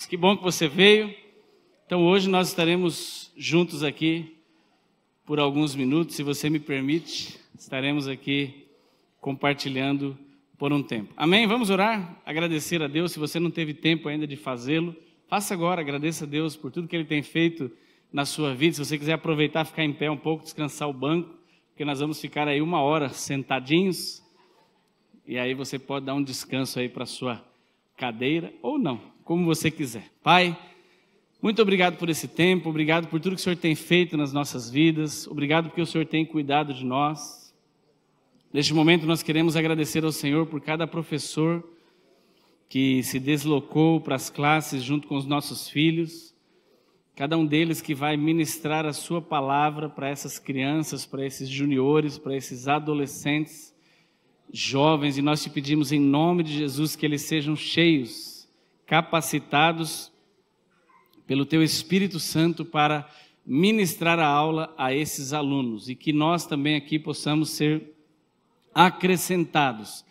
Que bom que você veio. Então hoje nós estaremos juntos aqui por alguns minutos, se você me permite, estaremos aqui compartilhando por um tempo. Amém? Vamos orar, agradecer a Deus. Se você não teve tempo ainda de fazê-lo, faça agora, agradeça a Deus por tudo que Ele tem feito na sua vida. Se você quiser aproveitar, ficar em pé um pouco, descansar o banco, porque nós vamos ficar aí 1 hora sentadinhos, e aí você pode dar um descanso aí para a sua cadeira, ou não, como você quiser. Pai, muito obrigado por esse tempo, obrigado por tudo que o Senhor tem feito nas nossas vidas, obrigado porque o Senhor tem cuidado de nós. Neste momento nós queremos agradecer ao Senhor por cada professor que se deslocou para as classes junto com os nossos filhos, cada um deles que vai ministrar a sua palavra para essas crianças, para esses juniores, para esses adolescentes, jovens, e nós te pedimos em nome de Jesus que eles sejam cheios, capacitados pelo Teu Espírito Santo para ministrar a aula a esses alunos, e que nós também aqui possamos ser acrescentados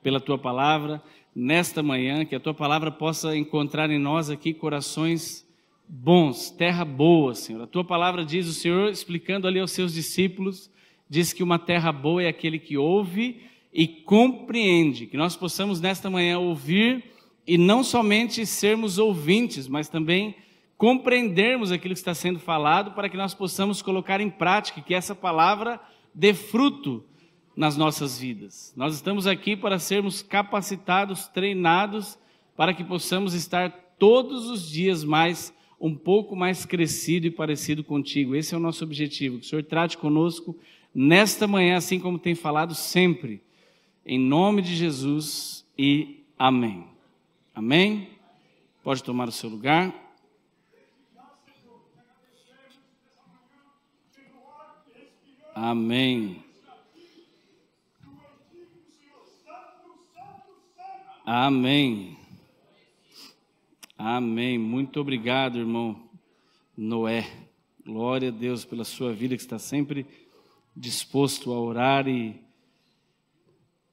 pela Tua palavra nesta manhã, que a Tua palavra possa encontrar em nós aqui corações bons, terra boa, Senhor. A Tua palavra diz, o Senhor explicando ali aos Seus discípulos, diz que uma terra boa é aquele que ouve e compreende, que nós possamos nesta manhã ouvir e não somente sermos ouvintes, mas também compreendermos aquilo que está sendo falado para que nós possamos colocar em prática, que essa palavra dê fruto nas nossas vidas. Nós estamos aqui para sermos capacitados, treinados, para que possamos estar todos os dias um pouco mais crescido e parecido contigo. Esse é o nosso objetivo, que o Senhor trate conosco nesta manhã, assim como tem falado sempre. Em nome de Jesus e amém. Amém? Pode tomar o seu lugar. Amém. Amém. Amém. Muito obrigado, irmão Noé. Glória a Deus pela sua vida, que está sempre disposto a orar e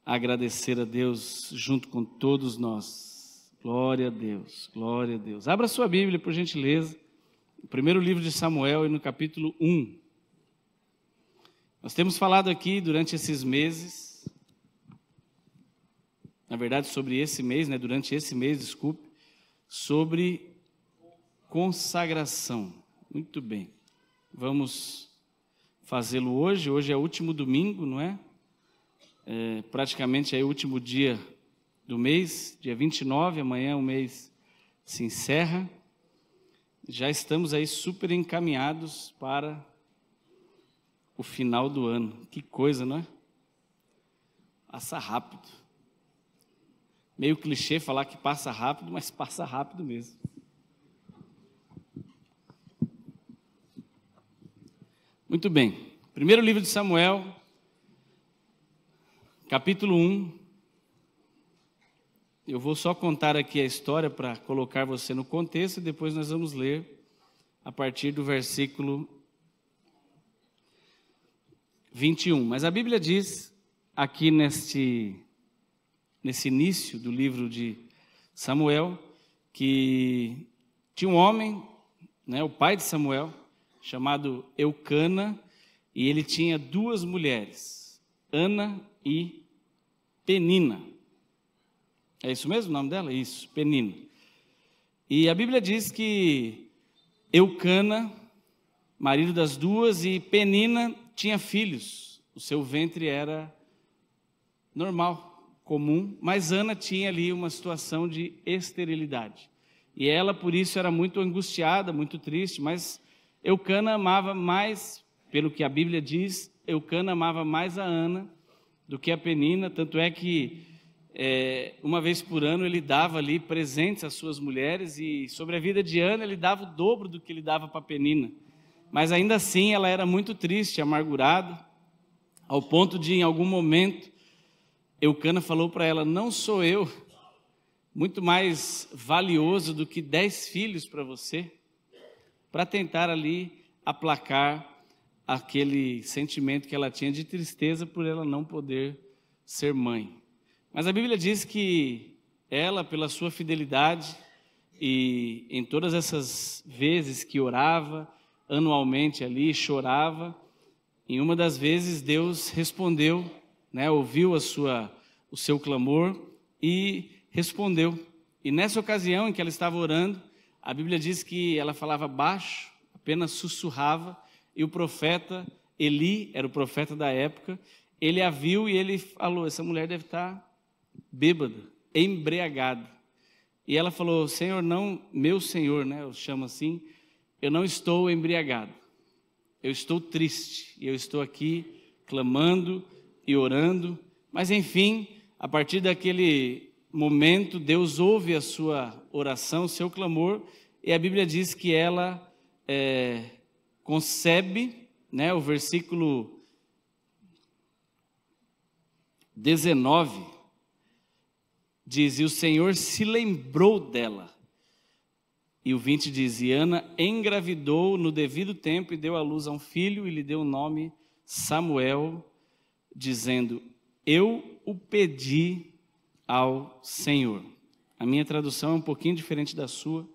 agradecer a Deus junto com todos nós. Glória a Deus, glória a Deus. Abra sua Bíblia, por gentileza, no primeiro livro de Samuel e no capítulo 1. Nós temos falado aqui durante esses meses, na verdade sobre esse mês, durante esse mês, desculpe, sobre consagração. Muito bem, vamos fazê-lo hoje. Hoje é o último domingo, não é? Praticamente é o último dia do mês, dia 29, amanhã o mês se encerra. Já estamos aí super encaminhados para o final do ano. Que coisa, não é? Passa rápido. Meio clichê falar que passa rápido, mas passa rápido mesmo. Muito bem. Primeiro livro de Samuel, capítulo 1. Eu vou só contar aqui a história para colocar você no contexto, e depois nós vamos ler a partir do versículo 21. Mas a Bíblia diz aqui nesse início do livro de Samuel, que tinha um homem, o pai de Samuel, chamado Eucana, e ele tinha 2 mulheres, Ana e Penina. É isso mesmo o nome dela? Isso, Penina. E a Bíblia diz que Eucana, marido das 2, e Penina tinha filhos. O seu ventre era normal, comum, mas Ana tinha ali uma situação de esterilidade. E ela, por isso, era muito angustiada, muito triste, mas Eucana amava mais, pelo que a Bíblia diz, Eucana amava mais a Ana do que a Penina, tanto é que uma vez por ano ele dava ali presentes às suas mulheres, e sobre a vida de Ana ele dava o dobro do que ele dava para Penina. Mas ainda assim ela era muito triste, amargurada, ao ponto de, em algum momento, Eucana falou para ela: não sou eu muito mais valioso do que 10 filhos para você? Para tentar ali aplacar aquele sentimento que ela tinha de tristeza por ela não poder ser mãe. Mas a Bíblia diz que ela, pela sua fidelidade, e em todas essas vezes que orava, anualmente ali, chorava, em uma das vezes Deus respondeu, né, ouviu o seu clamor e respondeu. E nessa ocasião em que ela estava orando, a Bíblia diz que ela falava baixo, apenas sussurrava, e o profeta Eli, era o profeta da época, ele a viu e ele falou, essa mulher deve estar bêbada, embriagada. E ela falou, Senhor, não, meu Senhor, né, eu chamo assim, eu não estou embriagado, eu estou triste, e eu estou aqui clamando e orando, mas enfim, a partir daquele momento, Deus ouve a sua oração, o seu clamor, e a Bíblia diz que ela concebe, né, o versículo 19, diz, e o Senhor se lembrou dela. E o 20 diz, e Ana engravidou no devido tempo e deu à luz a um filho e lhe deu o nome Samuel, dizendo, eu o pedi ao Senhor. A minha tradução é um pouquinho diferente da sua,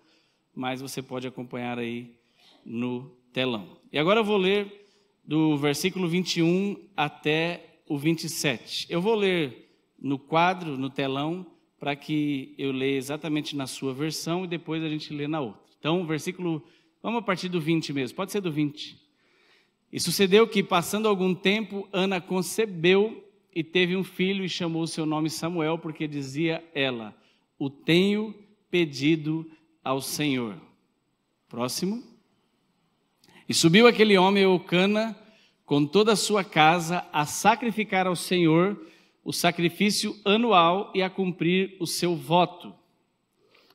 mas você pode acompanhar aí no telão. E agora eu vou ler do versículo 21 até o 27. Eu vou ler no quadro, no telão, para que eu leia exatamente na sua versão e depois a gente lê na outra. Então, versículo, vamos a partir do 20 mesmo, pode ser do 20. E sucedeu que, passando algum tempo, Ana concebeu e teve um filho e chamou o seu nome Samuel, porque dizia ela, o tenho pedido ao Senhor. Próximo. E subiu aquele homem, Eucana, com toda a sua casa, a sacrificar ao Senhor o sacrifício anual e a cumprir o seu voto.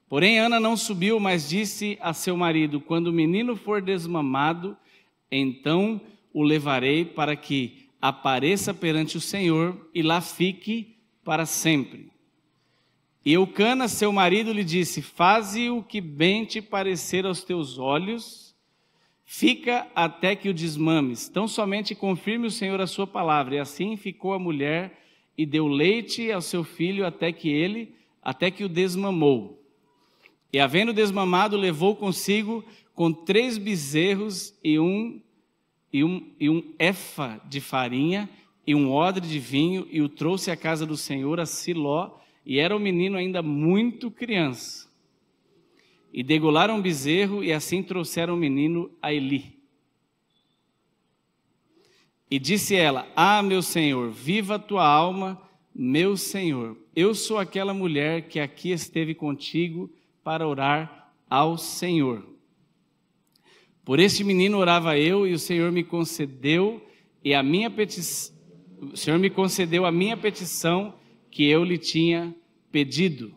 Porém, Ana não subiu, mas disse a seu marido, quando o menino for desmamado, então o levarei para que apareça perante o Senhor e lá fique para sempre. E Eucana, seu marido, lhe disse, faze o que bem te parecer aos teus olhos, fica até que o desmames, tão somente confirme o Senhor a sua palavra. E assim ficou a mulher e deu leite ao seu filho até que o desmamou. E havendo desmamado, levou consigo com 3 bezerros e um efa de farinha e um odre de vinho, e o trouxe à casa do Senhor, a Siló, e era o menino ainda muito criança. E degolaram o bezerro, e assim trouxeram o menino a Eli. E disse ela, meu Senhor, viva a tua alma, meu Senhor. Eu sou aquela mulher que aqui esteve contigo para orar ao Senhor. Por este menino orava eu, e o Senhor me concedeu a minha petição que eu lhe tinha pedido.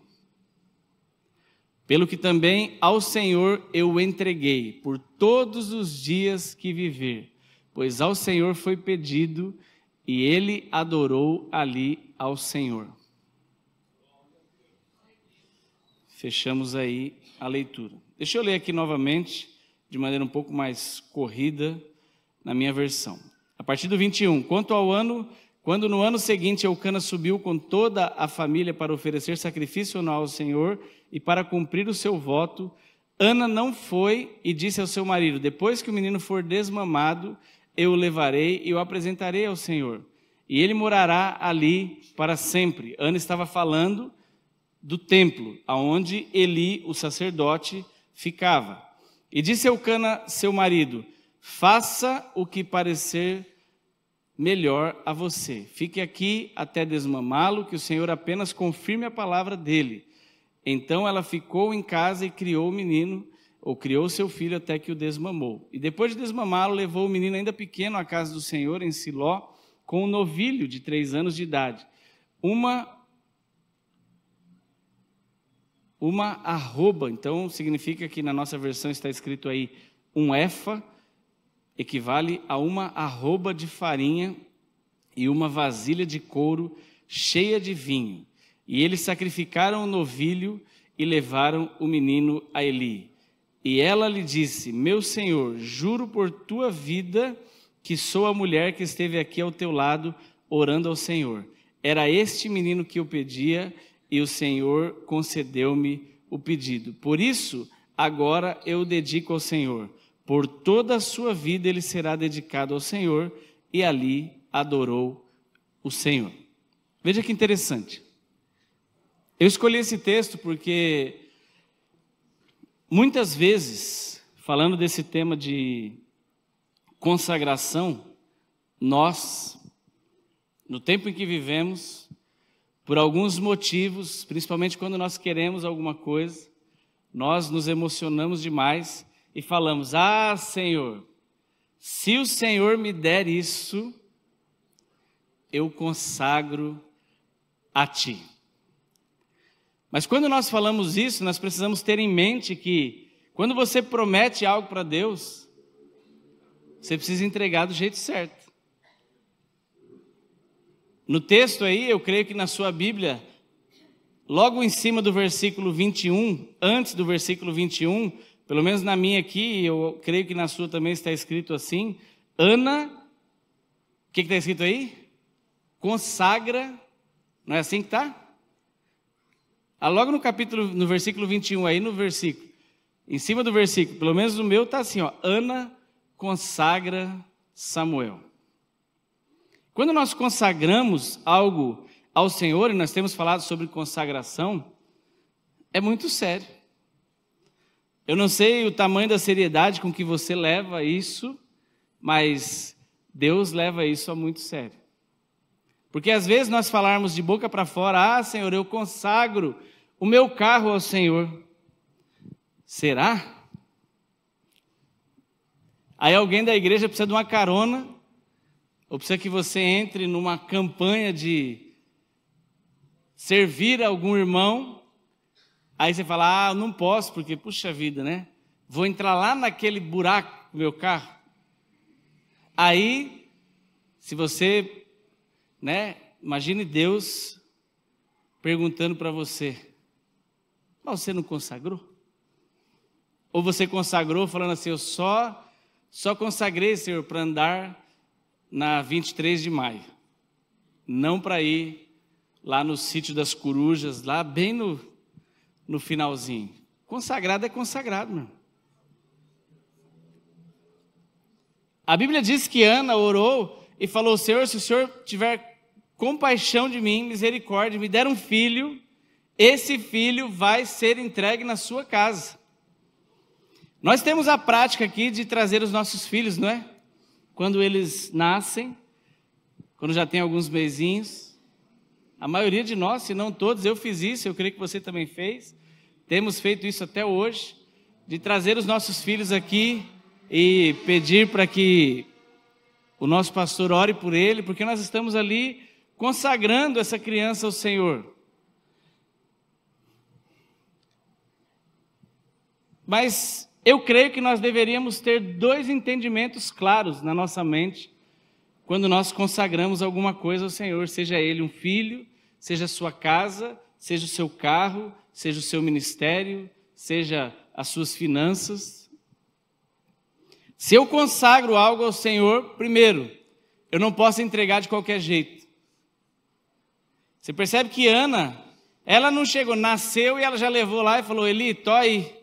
Pelo que também ao Senhor eu o entreguei por todos os dias que viver, pois ao Senhor foi pedido, e ele adorou ali ao Senhor. Fechamos aí a leitura. Deixa eu ler aqui novamente, de maneira um pouco mais corrida, na minha versão. A partir do 21. Quanto ao ano, quando no ano seguinte Eucana subiu com toda a família para oferecer sacrifício anual ao Senhor e para cumprir o seu voto, Ana não foi e disse ao seu marido, depois que o menino for desmamado, eu o levarei e o apresentarei ao Senhor, e ele morará ali para sempre. Ana estava falando do templo, aonde Eli, o sacerdote, ficava. E disse Eucana, seu marido, faça o que parecer melhor a você. Fique aqui até desmamá-lo, que o Senhor apenas confirme a palavra dele. Então ela ficou em casa e criou o menino, ou criou seu filho até que o desmamou. E depois de desmamá-lo, levou o menino ainda pequeno à casa do Senhor, em Siló, com um novilho de 3 anos de idade. Uma arroba, então significa que na nossa versão está escrito aí, um efa, equivale a uma arroba de farinha e uma vasilha de couro cheia de vinho. E eles sacrificaram o novilho e levaram o menino a Eli. E ela lhe disse, meu senhor, juro por tua vida que sou a mulher que esteve aqui ao teu lado, orando ao Senhor. Era este menino que eu pedia, e o Senhor concedeu-me o pedido. Por isso, agora eu o dedico ao Senhor. Por toda a sua vida ele será dedicado ao Senhor, e ali adorou o Senhor. Veja que interessante. Eu escolhi esse texto porque muitas vezes, falando desse tema de consagração, nós, no tempo em que vivemos, por alguns motivos, principalmente quando nós queremos alguma coisa, nós nos emocionamos demais e falamos: ah, Senhor, se o Senhor me der isso, eu consagro a Ti. Mas quando nós falamos isso, nós precisamos ter em mente que quando você promete algo para Deus, você precisa entregar do jeito certo. No texto aí, eu creio que na sua Bíblia, logo em cima do versículo 21, antes do versículo 21, pelo menos na minha aqui, eu creio que na sua também está escrito assim, Ana, o que está escrito aí? Consagra, não é assim que está? Logo no versículo 21, aí no versículo, em cima do versículo, pelo menos no meu está assim, ó, Ana consagra Samuel. Quando nós consagramos algo ao Senhor, e nós temos falado sobre consagração, é muito sério. Eu não sei o tamanho da seriedade com que você leva isso, mas Deus leva isso a muito sério. Porque às vezes nós falarmos de boca para fora: ah, Senhor, eu consagro o meu carro ao Senhor. Será? Aí alguém da igreja precisa de uma carona, ou precisa que você entre numa campanha de servir algum irmão, aí você fala: ah, não posso, porque, puxa vida, né? Vou entrar lá naquele buraco do meu carro. Aí, se você, né, imagine Deus perguntando para você: mas você não consagrou? Ou você consagrou falando assim: eu só consagrei, Senhor, para andar na 23 de maio, não para ir lá no sítio das corujas, lá bem no finalzinho. Consagrado é consagrado, meu. A Bíblia diz que Ana orou e falou: Senhor, se o Senhor tiver compaixão de mim, misericórdia, me der um filho, esse filho vai ser entregue na sua casa. Nós temos a prática aqui de trazer os nossos filhos, não é? Quando eles nascem, quando já tem alguns mesinhos, a maioria de nós, se não todos, eu fiz isso, eu creio que você também fez, temos feito isso até hoje, de trazer os nossos filhos aqui e pedir para que o nosso pastor ore por ele, porque nós estamos ali consagrando essa criança ao Senhor. Mas eu creio que nós deveríamos ter dois entendimentos claros na nossa mente quando nós consagramos alguma coisa ao Senhor, seja ele um filho, seja a sua casa, seja o seu carro, seja o seu ministério, seja as suas finanças. Se eu consagro algo ao Senhor, primeiro, eu não posso entregar de qualquer jeito. Você percebe que Ana, ela não chegou, nasceu e ela já levou lá e falou: Eli, tô aí.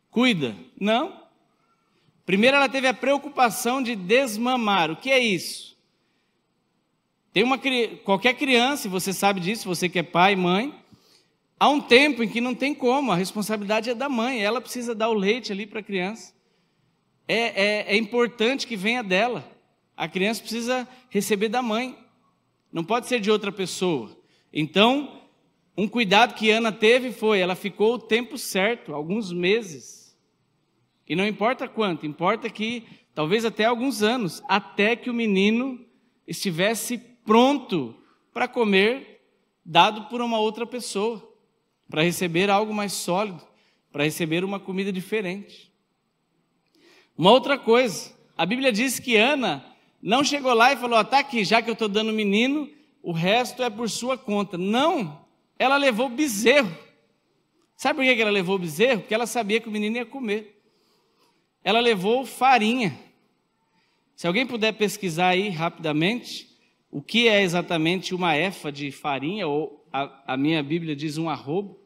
Cuida. Não. Primeiro ela teve a preocupação de desmamar. O que é isso? Qualquer criança, e você sabe disso, você que é pai e mãe, há um tempo em que não tem como, a responsabilidade é da mãe, ela precisa dar o leite ali para a criança. É importante que venha dela. A criança precisa receber da mãe, não pode ser de outra pessoa. Então, um cuidado que Ana teve foi, ela ficou o tempo certo, alguns meses. E não importa quanto, importa que talvez até alguns anos, até que o menino estivesse pronto para comer, dado por uma outra pessoa, para receber algo mais sólido, para receber uma comida diferente. Uma outra coisa, a Bíblia diz que Ana não chegou lá e falou: está aqui, já que eu estou dando menino, o resto é por sua conta. Não, ela levou bezerro. Sabe por que ela levou bezerro? Porque ela sabia que o menino ia comer. Ela levou farinha. Se alguém puder pesquisar aí rapidamente, o que é exatamente uma efa de farinha, ou a minha Bíblia diz um arrobo.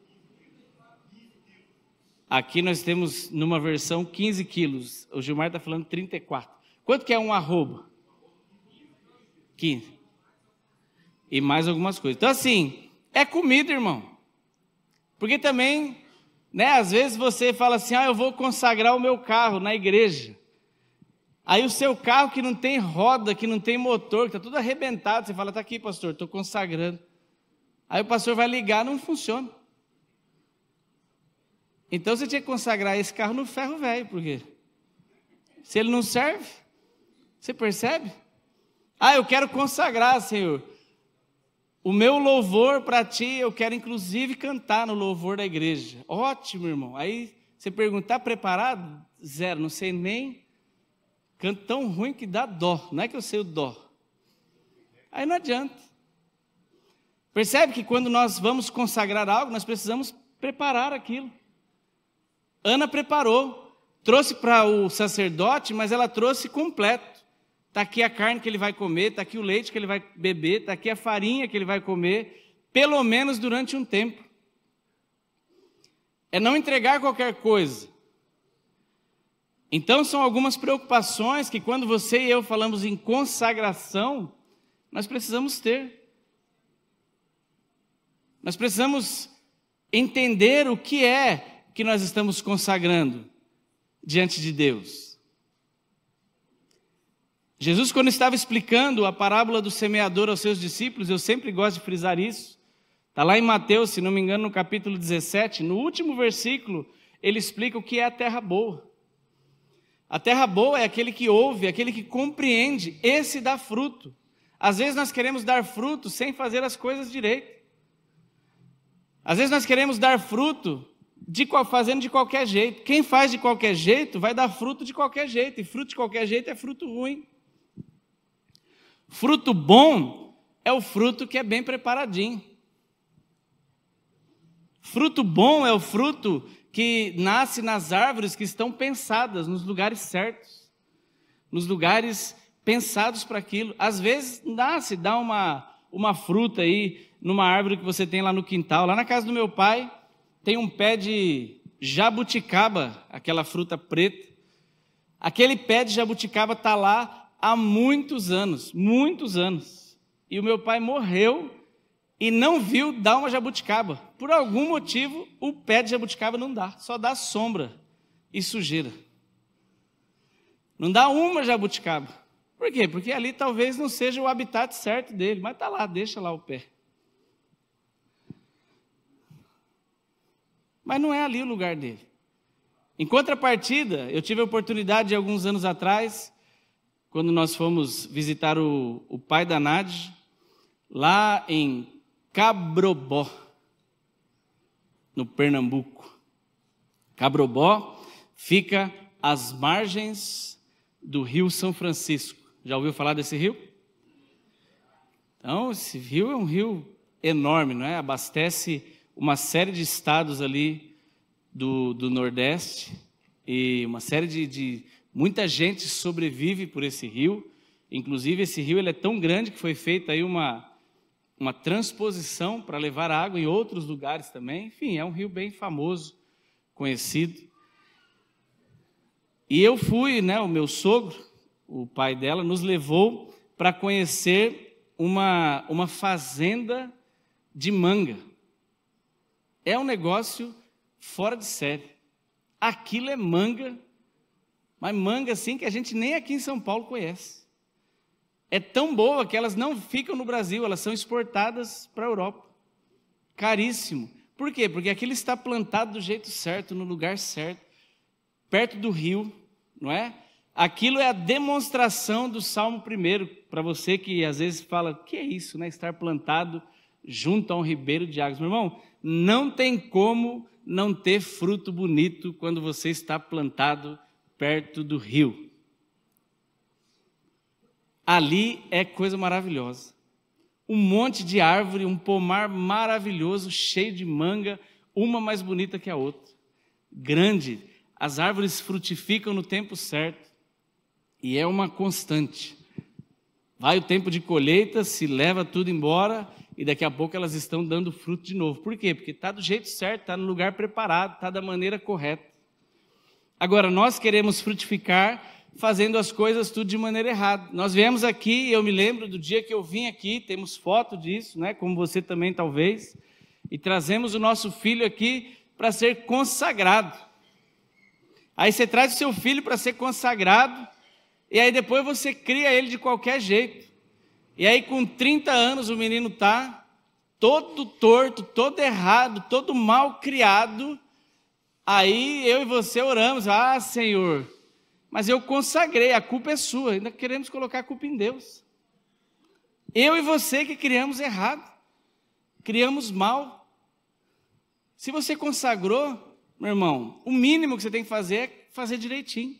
Aqui nós temos, numa versão, 15 quilos. O Gilmar está falando 34. Quanto que é um arroba? 15. E mais algumas coisas. Então, assim, é comida, irmão. Porque também, né, às vezes você fala assim, eu vou consagrar o meu carro na igreja. Aí o seu carro que não tem roda, que não tem motor, que está tudo arrebentado, você fala, está aqui, pastor, estou consagrando. Aí o pastor vai ligar, não funciona. Então você tinha que consagrar esse carro no ferro velho, por quê? Se ele não serve, você percebe? Eu quero consagrar, Senhor. O meu louvor para ti, eu quero inclusive cantar no louvor da igreja. Ótimo, irmão. Aí você pergunta, está preparado? Zero, não sei nem. Canto tão ruim que dá dó. Não é que eu sei o dó. Aí não adianta. Percebe que quando nós vamos consagrar algo, nós precisamos preparar aquilo. Ana preparou, trouxe para o sacerdote, mas ela trouxe completo. Está aqui a carne que ele vai comer, está aqui o leite que ele vai beber, está aqui a farinha que ele vai comer, pelo menos durante um tempo. É não entregar qualquer coisa. Então são algumas preocupações que quando você e eu falamos em consagração, nós precisamos ter. Nós precisamos entender o que é que nós estamos consagrando diante de Deus. Jesus, quando estava explicando a parábola do semeador aos seus discípulos, eu sempre gosto de frisar isso, está lá em Mateus, se não me engano, no capítulo 17, no último versículo, ele explica o que é a terra boa. A terra boa é aquele que ouve, aquele que compreende, esse dá fruto. Às vezes nós queremos dar fruto sem fazer as coisas direito. Às vezes nós queremos dar fruto fazendo de qualquer jeito. Quem faz de qualquer jeito vai dar fruto de qualquer jeito, e fruto de qualquer jeito é fruto ruim. Fruto bom é o fruto que é bem preparadinho. Fruto bom é o fruto que nasce nas árvores que estão pensadas, nos lugares certos, nos lugares pensados para aquilo. Às vezes dá uma fruta aí, numa árvore que você tem lá no quintal. Lá na casa do meu pai, tem um pé de jabuticaba, aquela fruta preta. Aquele pé de jabuticaba está lá há muitos anos. E o meu pai morreu e não viu dar uma jabuticaba. Por algum motivo, o pé de jabuticaba não dá, só dá sombra e sujeira. Não dá uma jabuticaba. Por quê? Porque ali talvez não seja o habitat certo dele, mas está lá, deixa lá o pé. Mas não é ali o lugar dele. Em contrapartida, eu tive a oportunidade, alguns anos atrás, quando nós fomos visitar o pai da Nádia, lá em Cabrobó, no Pernambuco. Cabrobó fica às margens do Rio São Francisco. Já ouviu falar desse rio? Então, esse rio é um rio enorme, não é? Abastece uma série de estados ali do Nordeste, e uma série de muita gente sobrevive por esse rio. Inclusive, esse rio ele é tão grande que foi feita aí uma transposição para levar água em outros lugares também. Enfim, é um rio bem famoso, conhecido. E eu fui, o meu sogro, o pai dela, nos levou para conhecer uma fazenda de manga. É um negócio fora de série. Aquilo é manga, mas manga assim que a gente nem aqui em São Paulo conhece. É tão boa que elas não ficam no Brasil, elas são exportadas para a Europa. Caríssimo. Por quê? Porque aquilo está plantado do jeito certo, no lugar certo, perto do rio, não é? Aquilo é a demonstração do Salmo 1, para você que às vezes fala, o que é isso, né? Estar plantado junto a um ribeiro de águas. Meu irmão, não tem como não ter fruto bonito quando você está plantado perto do rio. Ali é coisa maravilhosa. Um monte de árvore, um pomar maravilhoso, cheio de manga, uma mais bonita que a outra. Grande, as árvores frutificam no tempo certo. E é uma constante. Vai o tempo de colheita, se leva tudo embora e daqui a pouco elas estão dando fruto de novo. Por quê? Porque está do jeito certo, está no lugar preparado, está da maneira correta. Agora, nós queremos frutificar fazendo as coisas tudo de maneira errada. Nós viemos aqui, eu me lembro do dia que eu vim aqui, temos foto disso, né? Como você também talvez, e trazemos o nosso filho aqui para ser consagrado. Aí você traz o seu filho para ser consagrado, e aí depois você cria ele de qualquer jeito. E aí com 30 anos o menino está todo torto, todo errado, todo mal criado. Aí eu e você oramos, Senhor, mas eu consagrei, a culpa é sua. Ainda queremos colocar a culpa em Deus. Eu e você que criamos errado, criamos mal. Se você consagrou, meu irmão, o mínimo que você tem que fazer é fazer direitinho,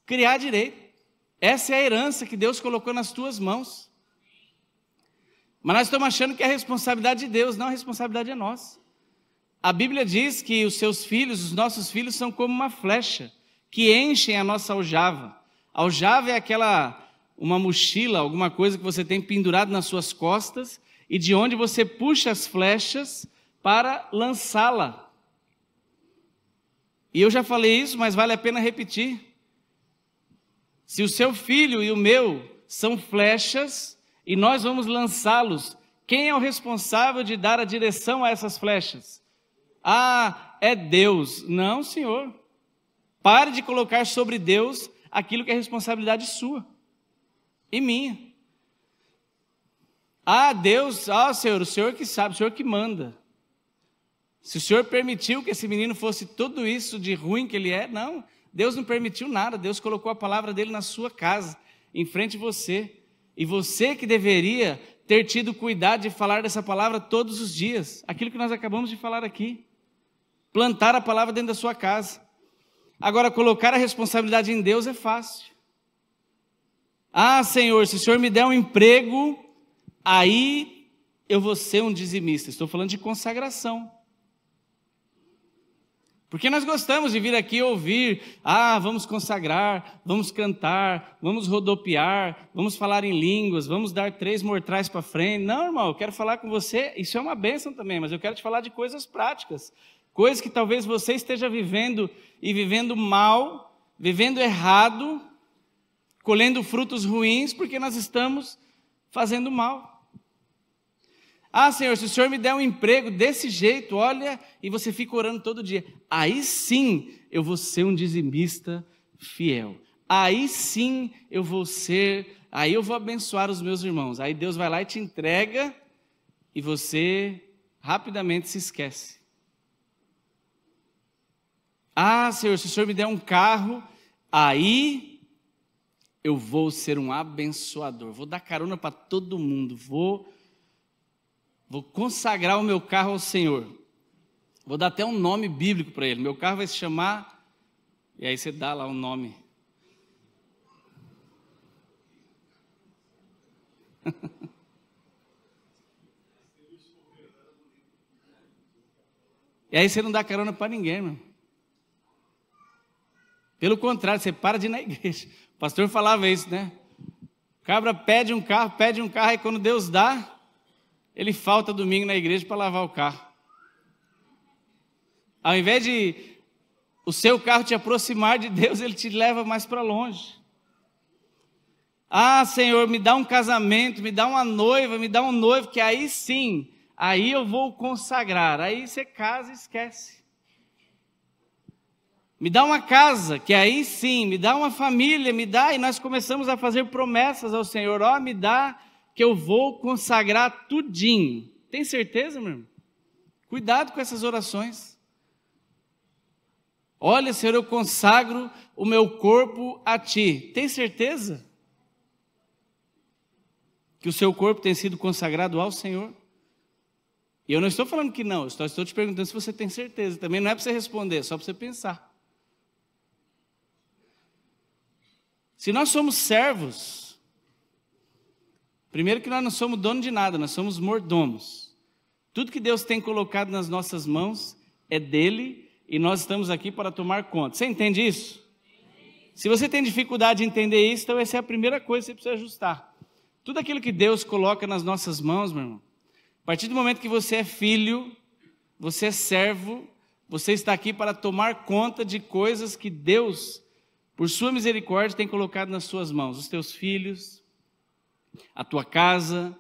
criar direito. Essa é a herança que Deus colocou nas tuas mãos. Mas nós estamos achando que é a responsabilidade de Deus. Não, a responsabilidade é nossa. A Bíblia diz que os seus filhos, os nossos filhos, são como uma flecha que enchem a nossa aljava. A aljava é uma mochila, alguma coisa que você tem pendurado nas suas costas e de onde você puxa as flechas para lançá-la. E eu já falei isso, mas vale a pena repetir. Se o seu filho e o meu são flechas e nós vamos lançá-los, quem é o responsável de dar a direção a essas flechas? É Deus. Não, Senhor. Pare de colocar sobre Deus aquilo que é responsabilidade sua e minha. Deus, Senhor, o Senhor que sabe, o Senhor que manda. Se o Senhor permitiu que esse menino fosse tudo isso de ruim que ele é, não. Deus não permitiu nada, Deus colocou a palavra dele na sua casa, em frente de você. E você que deveria ter tido cuidado de falar dessa palavra todos os dias. Aquilo que nós acabamos de falar aqui. Plantar a palavra dentro da sua casa. Agora, colocar a responsabilidade em Deus é fácil. Senhor, se o Senhor me der um emprego, aí eu vou ser um dizimista. Estou falando de consagração. Porque nós gostamos de vir aqui ouvir, vamos consagrar, vamos cantar, vamos rodopiar, vamos falar em línguas, vamos dar 3 mortais para frente. Não, irmão, eu quero falar com você, isso é uma bênção também, mas eu quero te falar de coisas práticas, coisas que talvez você esteja vivendo e vivendo mal, vivendo errado, colhendo frutos ruins, porque nós estamos fazendo mal. Senhor, se o Senhor me der um emprego desse jeito, olha, e você fica orando todo dia, aí sim eu vou ser um dizimista fiel. Aí sim aí eu vou abençoar os meus irmãos. Aí Deus vai lá e te entrega e você rapidamente se esquece. Senhor, se o Senhor me der um carro, aí eu vou ser um abençoador. Vou dar carona para todo mundo, vou consagrar o meu carro ao Senhor. Vou dar até um nome bíblico para ele. Meu carro vai se chamar... E aí você dá lá um nome. E aí você não dá carona para ninguém, irmão. Pelo contrário, você para de ir na igreja. O pastor falava isso, né? O cabra pede um carro, e quando Deus dá... ele falta domingo na igreja para lavar o carro. Ao invés de o seu carro te aproximar de Deus, ele te leva mais para longe. Senhor, me dá um casamento, me dá uma noiva, me dá um noivo, que aí sim, aí eu vou consagrar. Aí você casa e esquece. Me dá uma casa, que aí sim, me dá uma família, e nós começamos a fazer promessas ao Senhor. Me dá... que eu vou consagrar tudinho. Tem certeza, meu irmão? Cuidado com essas orações. Olha, Senhor, eu consagro o meu corpo a Ti. Tem certeza que o seu corpo tem sido consagrado ao Senhor? E eu não estou falando que não, eu só estou te perguntando se você tem certeza. Também não é para você responder, é só para você pensar. Se nós somos servos, primeiro que nós não somos dono de nada, nós somos mordomos. Tudo que Deus tem colocado nas nossas mãos é dele e nós estamos aqui para tomar conta. Você entende isso? Se você tem dificuldade de entender isso, então essa é a primeira coisa que você precisa ajustar. Tudo aquilo que Deus coloca nas nossas mãos, meu irmão, a partir do momento que você é filho, você é servo, Você está aqui para tomar conta de coisas que Deus, por sua misericórdia, tem colocado nas suas mãos. Os teus filhos, a tua casa,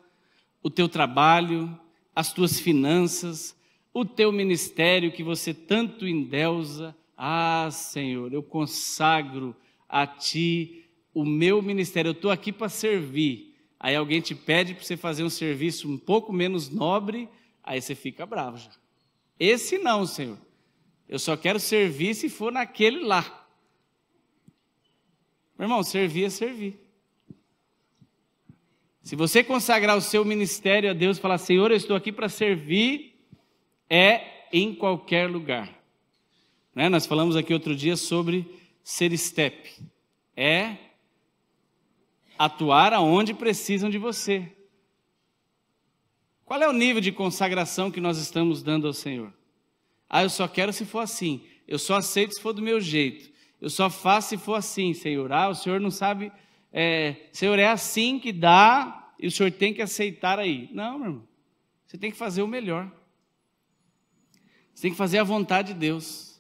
o teu trabalho, as tuas finanças, o teu ministério que você tanto endeusa. Ah, Senhor, eu consagro a Ti o meu ministério. Eu estou aqui para servir. Aí alguém te pede para você fazer um serviço um pouco menos nobre, aí você fica bravo já. Esse não, Senhor. Eu só quero servir se for naquele lá. Meu irmão, servir é servir. Se você consagrar o seu ministério a Deus e falar, Senhor, eu estou aqui para servir, é em qualquer lugar. Né? Nós falamos aqui outro dia sobre ser step. É atuar aonde precisam de você. Qual é o nível de consagração que nós estamos dando ao Senhor? Ah, eu só quero se for assim. Eu só aceito se for do meu jeito. Eu só faço se for assim, Senhor. Ah, o Senhor não sabe... Senhor, é assim que dá e o Senhor tem que aceitar aí. Não, meu irmão. Você tem que fazer o melhor. Você tem que fazer a vontade de Deus.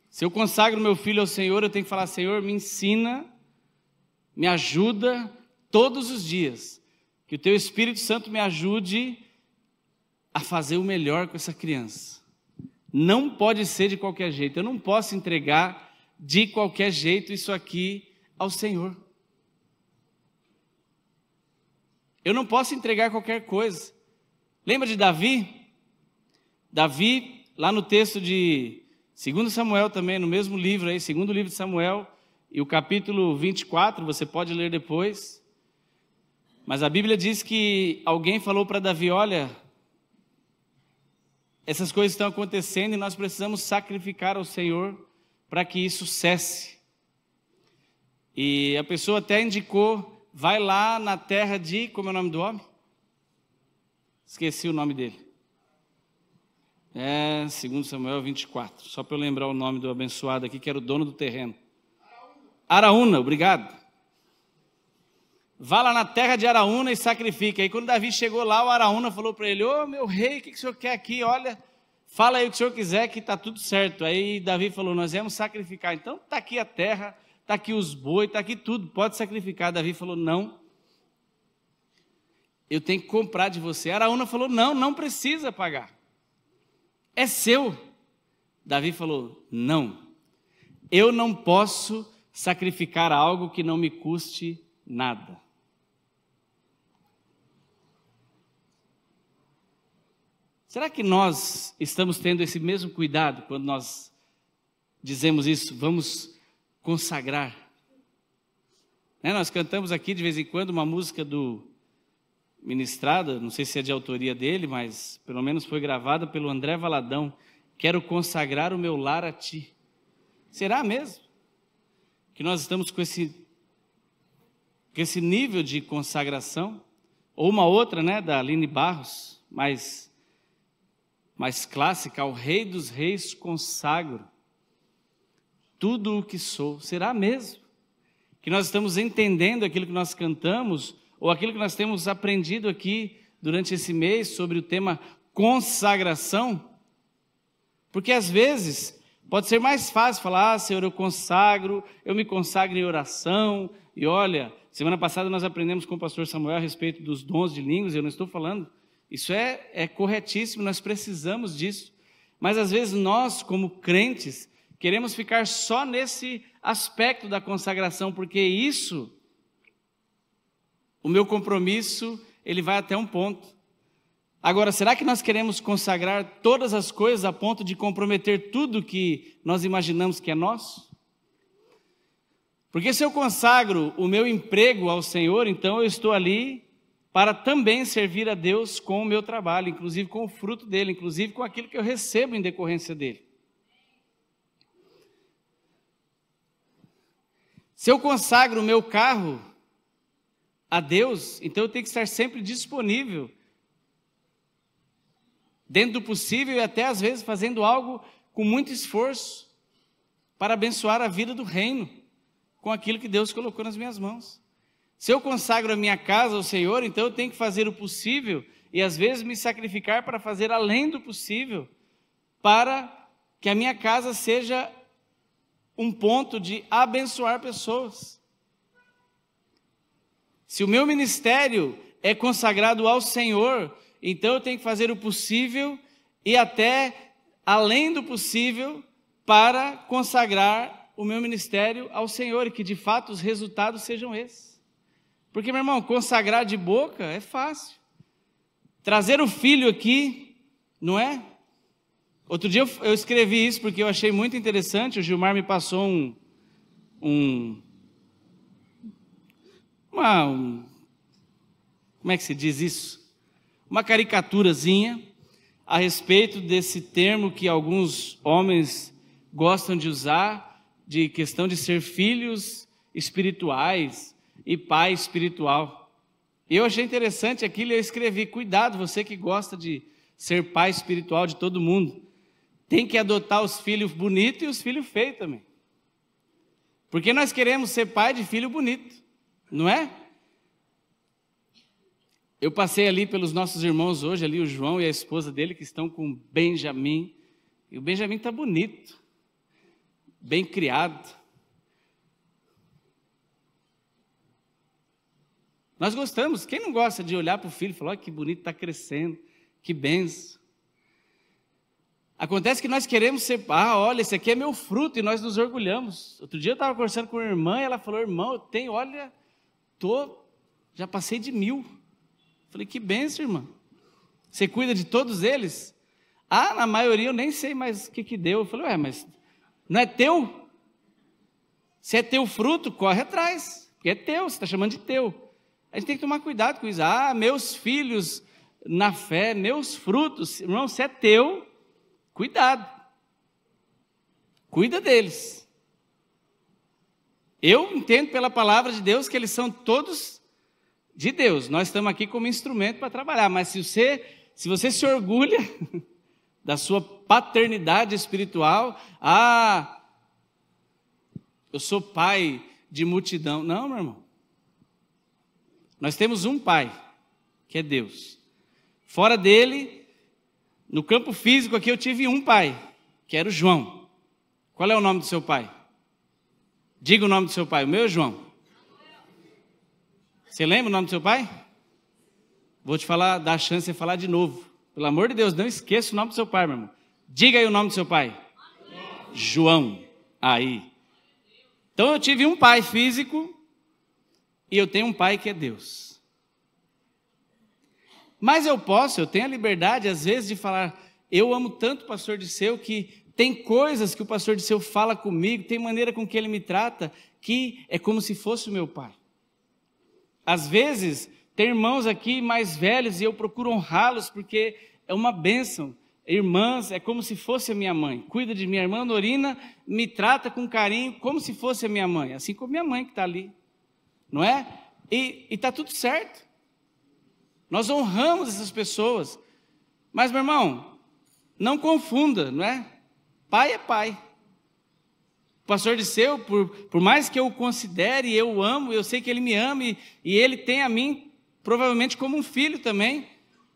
Se eu consagro meu filho ao Senhor, eu tenho que falar, Senhor, me ensina, me ajuda todos os dias. Que o Teu Espírito Santo me ajude a fazer o melhor com essa criança. Não pode ser de qualquer jeito. Eu não posso entregar de qualquer jeito isso aqui ao Senhor. Eu não posso entregar qualquer coisa. Lembra de Davi? Davi, lá no texto de 2 Samuel também, no mesmo livro aí, 2º livro de Samuel, e o capítulo 24, você pode ler depois. Mas a Bíblia diz que alguém falou para Davi, olha, essas coisas estão acontecendo e nós precisamos sacrificar ao Senhor para que isso cesse. E a pessoa até indicou, vai lá na terra de, como é o nome do homem? Esqueci o nome dele. 2 Samuel 24, só para eu lembrar o nome do abençoado aqui, que era o dono do terreno. Araúna, obrigado. Vá lá na terra de Araúna e sacrifica. Aí quando Davi chegou lá, o Araúna falou para ele, ô meu rei, o que o senhor quer aqui? Olha, fala aí o que o senhor quiser que está tudo certo. Aí Davi falou, nós vamos sacrificar. Então está aqui a terra, está aqui os bois, está aqui tudo, pode sacrificar. Davi falou, não, eu tenho que comprar de você. Araúna falou, não, não precisa pagar, é seu. Davi falou, não, eu não posso sacrificar algo que não me custe nada. Será que nós estamos tendo esse mesmo cuidado quando nós dizemos isso? Vamos consagrar. Nós cantamos aqui de vez em quando uma música do Ministrada, não sei se é de autoria dele, mas pelo menos foi gravada pelo André Valadão. Quero consagrar o meu lar a Ti. Será mesmo que nós estamos com esse nível de consagração? Ou uma outra, da Aline Barros, mais clássica, ao Rei dos Reis consagro tudo o que sou. Será mesmo que nós estamos entendendo aquilo que nós cantamos, ou aquilo que nós temos aprendido aqui durante esse mês sobre o tema consagração? Porque às vezes pode ser mais fácil falar, Senhor, eu me consagro em oração, e olha, semana passada nós aprendemos com o pastor Samuel a respeito dos dons de línguas, eu não estou falando, isso é corretíssimo, nós precisamos disso, mas às vezes nós, como crentes, queremos ficar só nesse aspecto da consagração, porque isso, o meu compromisso, ele vai até um ponto. Agora, será que nós queremos consagrar todas as coisas a ponto de comprometer tudo que nós imaginamos que é nosso? Porque se eu consagro o meu emprego ao Senhor, então eu estou ali para também servir a Deus com o meu trabalho, inclusive com o fruto dele, inclusive com aquilo que eu recebo em decorrência dele. Se eu consagro o meu carro a Deus, então eu tenho que estar sempre disponível, dentro do possível e até às vezes fazendo algo com muito esforço para abençoar a vida do reino com aquilo que Deus colocou nas minhas mãos. Se eu consagro a minha casa ao Senhor, então eu tenho que fazer o possível e às vezes me sacrificar para fazer além do possível para que a minha casa seja um ponto de abençoar pessoas. Se o meu ministério é consagrado ao Senhor, então eu tenho que fazer o possível e até além do possível para consagrar o meu ministério ao Senhor e que de fato os resultados sejam esses. Porque, meu irmão, consagrar de boca é fácil. Trazer o filho aqui, não é? Outro dia eu escrevi isso porque eu achei muito interessante. O Gilmar me passou como é que se diz isso? Uma caricaturazinha a respeito desse termo que alguns homens gostam de usar, de questão de ser filhos espirituais e pai espiritual. Eu achei interessante aquilo e eu escrevi: cuidado, você que gosta de ser pai espiritual de todo mundo, tem que adotar os filhos bonitos e os filhos feios também. Porque nós queremos ser pai de filho bonito, não é? Eu passei ali pelos nossos irmãos hoje, ali o João e a esposa dele, que estão com o Benjamin. E o Benjamin está bonito, bem criado. Nós gostamos. Quem não gosta de olhar para o filho e falar: olha que bonito, está crescendo, que benção. Acontece que nós queremos ser, olha, esse aqui é meu fruto, e nós nos orgulhamos. Outro dia eu estava conversando com uma irmã, e ela falou: irmão, eu tenho, olha, já passei de 1000. Falei: que benção, irmã. Você cuida de todos eles? Na maioria eu nem sei mais o que deu. Eu falei: mas não é teu? Se é teu fruto, corre atrás, porque é teu, você está chamando de teu. A gente tem que tomar cuidado com isso. Meus filhos na fé, meus frutos. Irmão, se é teu, cuidado. Cuida deles. Eu entendo pela palavra de Deus que eles são todos de Deus. Nós estamos aqui como instrumento para trabalhar. Mas se você se orgulha da sua paternidade espiritual, eu sou pai de multidão. Não, meu irmão. Nós temos um pai, que é Deus. Fora dele, no campo físico aqui eu tive um pai, que era o João. Qual é o nome do seu pai? Diga o nome do seu pai. O meu é João. Você lembra o nome do seu pai? Vou te dar a chance de falar de novo. Pelo amor de Deus, não esqueça o nome do seu pai, meu irmão. Diga aí o nome do seu pai. João. Aí. Então eu tive um pai físico e eu tenho um pai que é Deus. Mas eu tenho a liberdade às vezes de falar: eu amo tanto o pastor Disseu que tem coisas que o pastor Disseu fala comigo, tem maneira com que ele me trata, que é como se fosse o meu pai. Às vezes, tem irmãos aqui mais velhos e eu procuro honrá-los porque é uma bênção. Irmãs, é como se fosse a minha mãe. Cuida de minha irmã Norina, me trata com carinho como se fosse a minha mãe. Assim como minha mãe que está ali. Não é? E está tudo certo. Nós honramos essas pessoas. Mas, meu irmão, não confunda, não é? Pai é pai. O pastor Disseu, por mais que eu o considere, eu o amo, eu sei que ele me ama e ele tem a mim provavelmente como um filho também,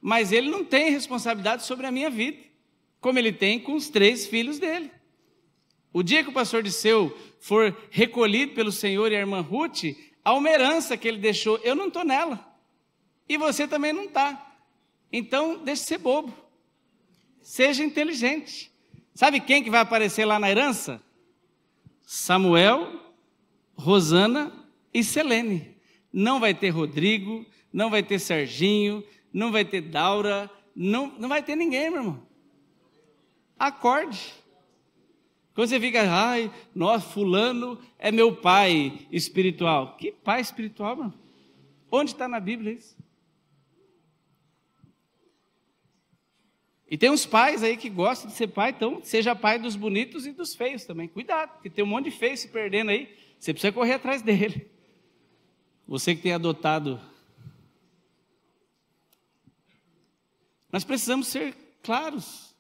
mas ele não tem responsabilidade sobre a minha vida, como ele tem com os 3 filhos dele. O dia que o pastor Disseu for recolhido pelo Senhor e a irmã Ruth, há uma herança que ele deixou, eu não estou nela, e você também não está. Então, deixe de ser bobo, seja inteligente. Sabe quem que vai aparecer lá na herança? Samuel, Rosana e Selene. Não vai ter Rodrigo, não vai ter Serginho, não vai ter Daura, não vai ter ninguém, meu irmão. Acorde. Quando você fica: nossa, fulano é meu pai espiritual. Que pai espiritual, meu irmão? Onde está na Bíblia isso? E tem uns pais aí que gostam de ser pai, então seja pai dos bonitos e dos feios também. Cuidado, porque tem um monte de feio se perdendo aí. Você precisa correr atrás dele. Você que tem adotado. Nós precisamos ser claros.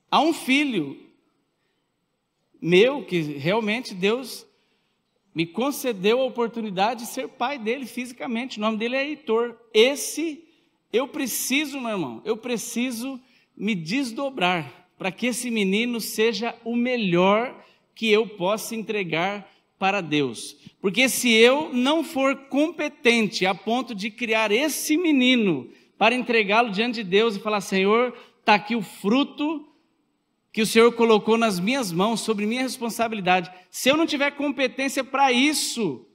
Há um filho meu que realmente Deus me concedeu a oportunidade de ser pai dele fisicamente. O nome dele é Heitor. Esse eu preciso, meu irmão, eu preciso me desdobrar para que esse menino seja o melhor que eu possa entregar para Deus. Porque se eu não for competente a ponto de criar esse menino para entregá-lo diante de Deus e falar: Senhor, está aqui o fruto que o Senhor colocou nas minhas mãos, sobre minha responsabilidade. Se eu não tiver competência para isso,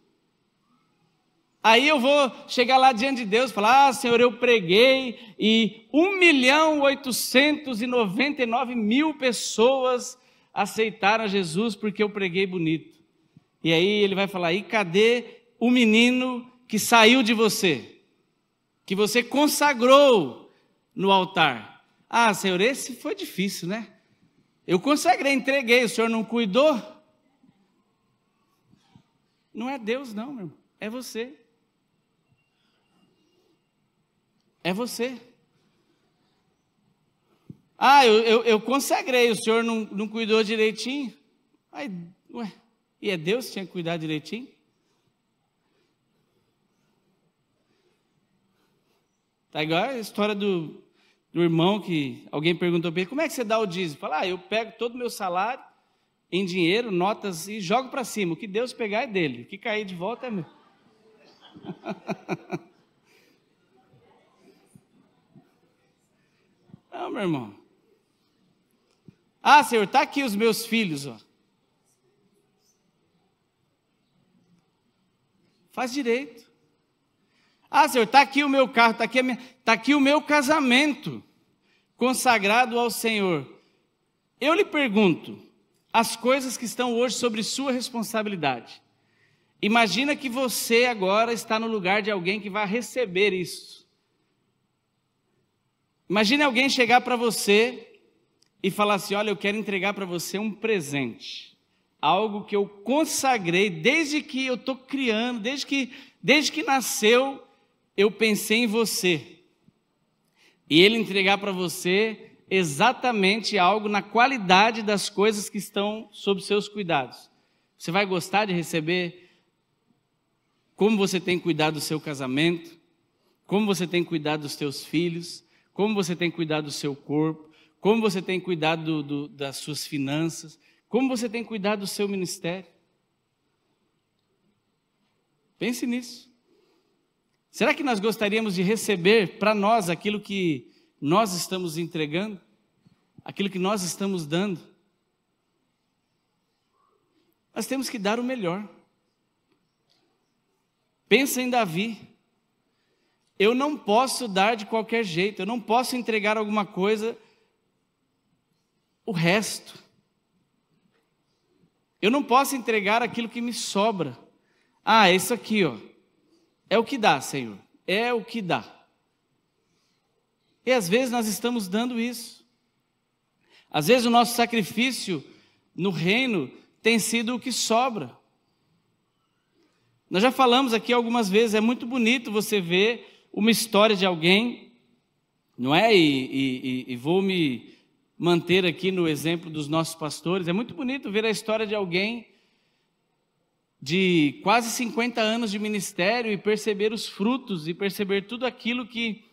aí eu vou chegar lá diante de Deus e falar: ah, Senhor, eu preguei e 1.899.000 pessoas aceitaram Jesus porque eu preguei bonito. E aí ele vai falar: e cadê o menino que saiu de você? Que você consagrou no altar? Ah, Senhor, esse foi difícil, né? Eu consagrei, entreguei, o Senhor não cuidou? Não é Deus não, meu irmão, é você. É você. Ah, eu consagrei, o Senhor não cuidou direitinho? Aí, ué, e é Deus que tinha que cuidar direitinho? Tá igual a história do irmão que alguém perguntou para ele: como é que você dá o dízimo? Fala: ah, eu pego todo o meu salário em dinheiro, notas, e jogo para cima. O que Deus pegar é dele, o que cair de volta é meu. Não, meu irmão. Ah, Senhor, está aqui os meus filhos, ó. Faz direito. Ah, Senhor, está aqui o meu carro, está aqui o meu casamento consagrado ao Senhor. Eu lhe pergunto, as coisas que estão hoje sobre sua responsabilidade. Imagina que você agora está no lugar de alguém que vai receber isso. Imagine alguém chegar para você e falar assim: olha, eu quero entregar para você um presente. Algo que eu consagrei desde que eu estou criando, desde que nasceu, eu pensei em você. E ele entregar para você exatamente algo na qualidade das coisas que estão sob seus cuidados. Você vai gostar de receber? Como você tem cuidado do seu casamento? Como você tem cuidado dos seus filhos? Como você tem cuidado do seu corpo? Como você tem cuidado das suas finanças? Como você tem cuidado do seu ministério? Pense nisso. Será que nós gostaríamos de receber para nós aquilo que nós estamos entregando? Aquilo que nós estamos dando? Nós temos que dar o melhor. Pensa em Davi. Eu não posso dar de qualquer jeito, eu não posso entregar alguma coisa, o resto. Eu não posso entregar aquilo que me sobra. Ah, isso aqui, ó, é o que dá, Senhor, é o que dá. E às vezes nós estamos dando isso. Às vezes o nosso sacrifício no reino tem sido o que sobra. Nós já falamos aqui algumas vezes, é muito bonito você ver uma história de alguém, não é? E vou me manter aqui no exemplo dos nossos pastores. É muito bonito ver a história de alguém de quase 50 anos de ministério e perceber os frutos e perceber tudo aquilo que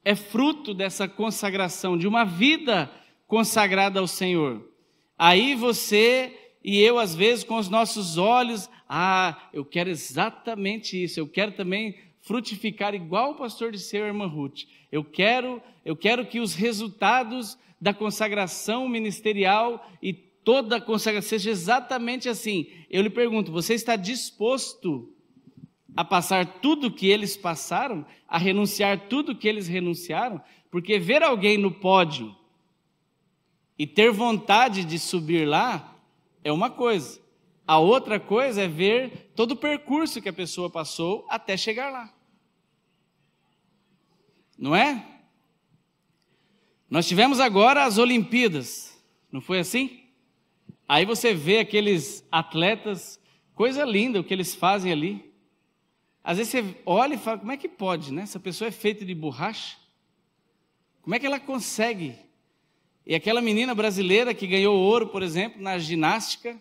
é fruto dessa consagração, de uma vida consagrada ao Senhor. Aí você e eu, às vezes, com os nossos olhos: ah, eu quero exatamente isso, eu quero também frutificar igual o pastor disse, a irmã Ruth. Eu quero que os resultados da consagração ministerial e toda a consagração seja exatamente assim. Eu lhe pergunto: você está disposto a passar tudo que eles passaram, a renunciar tudo que eles renunciaram? Porque ver alguém no pódio e ter vontade de subir lá é uma coisa. A outra coisa é ver todo o percurso que a pessoa passou até chegar lá. Não é? Nós tivemos agora as Olimpíadas, não foi assim? Aí você vê aqueles atletas, coisa linda o que eles fazem ali. Às vezes você olha e fala: como é que pode, né? Essa pessoa é feita de borracha. Como é que ela consegue? E aquela menina brasileira que ganhou ouro, por exemplo, na ginástica,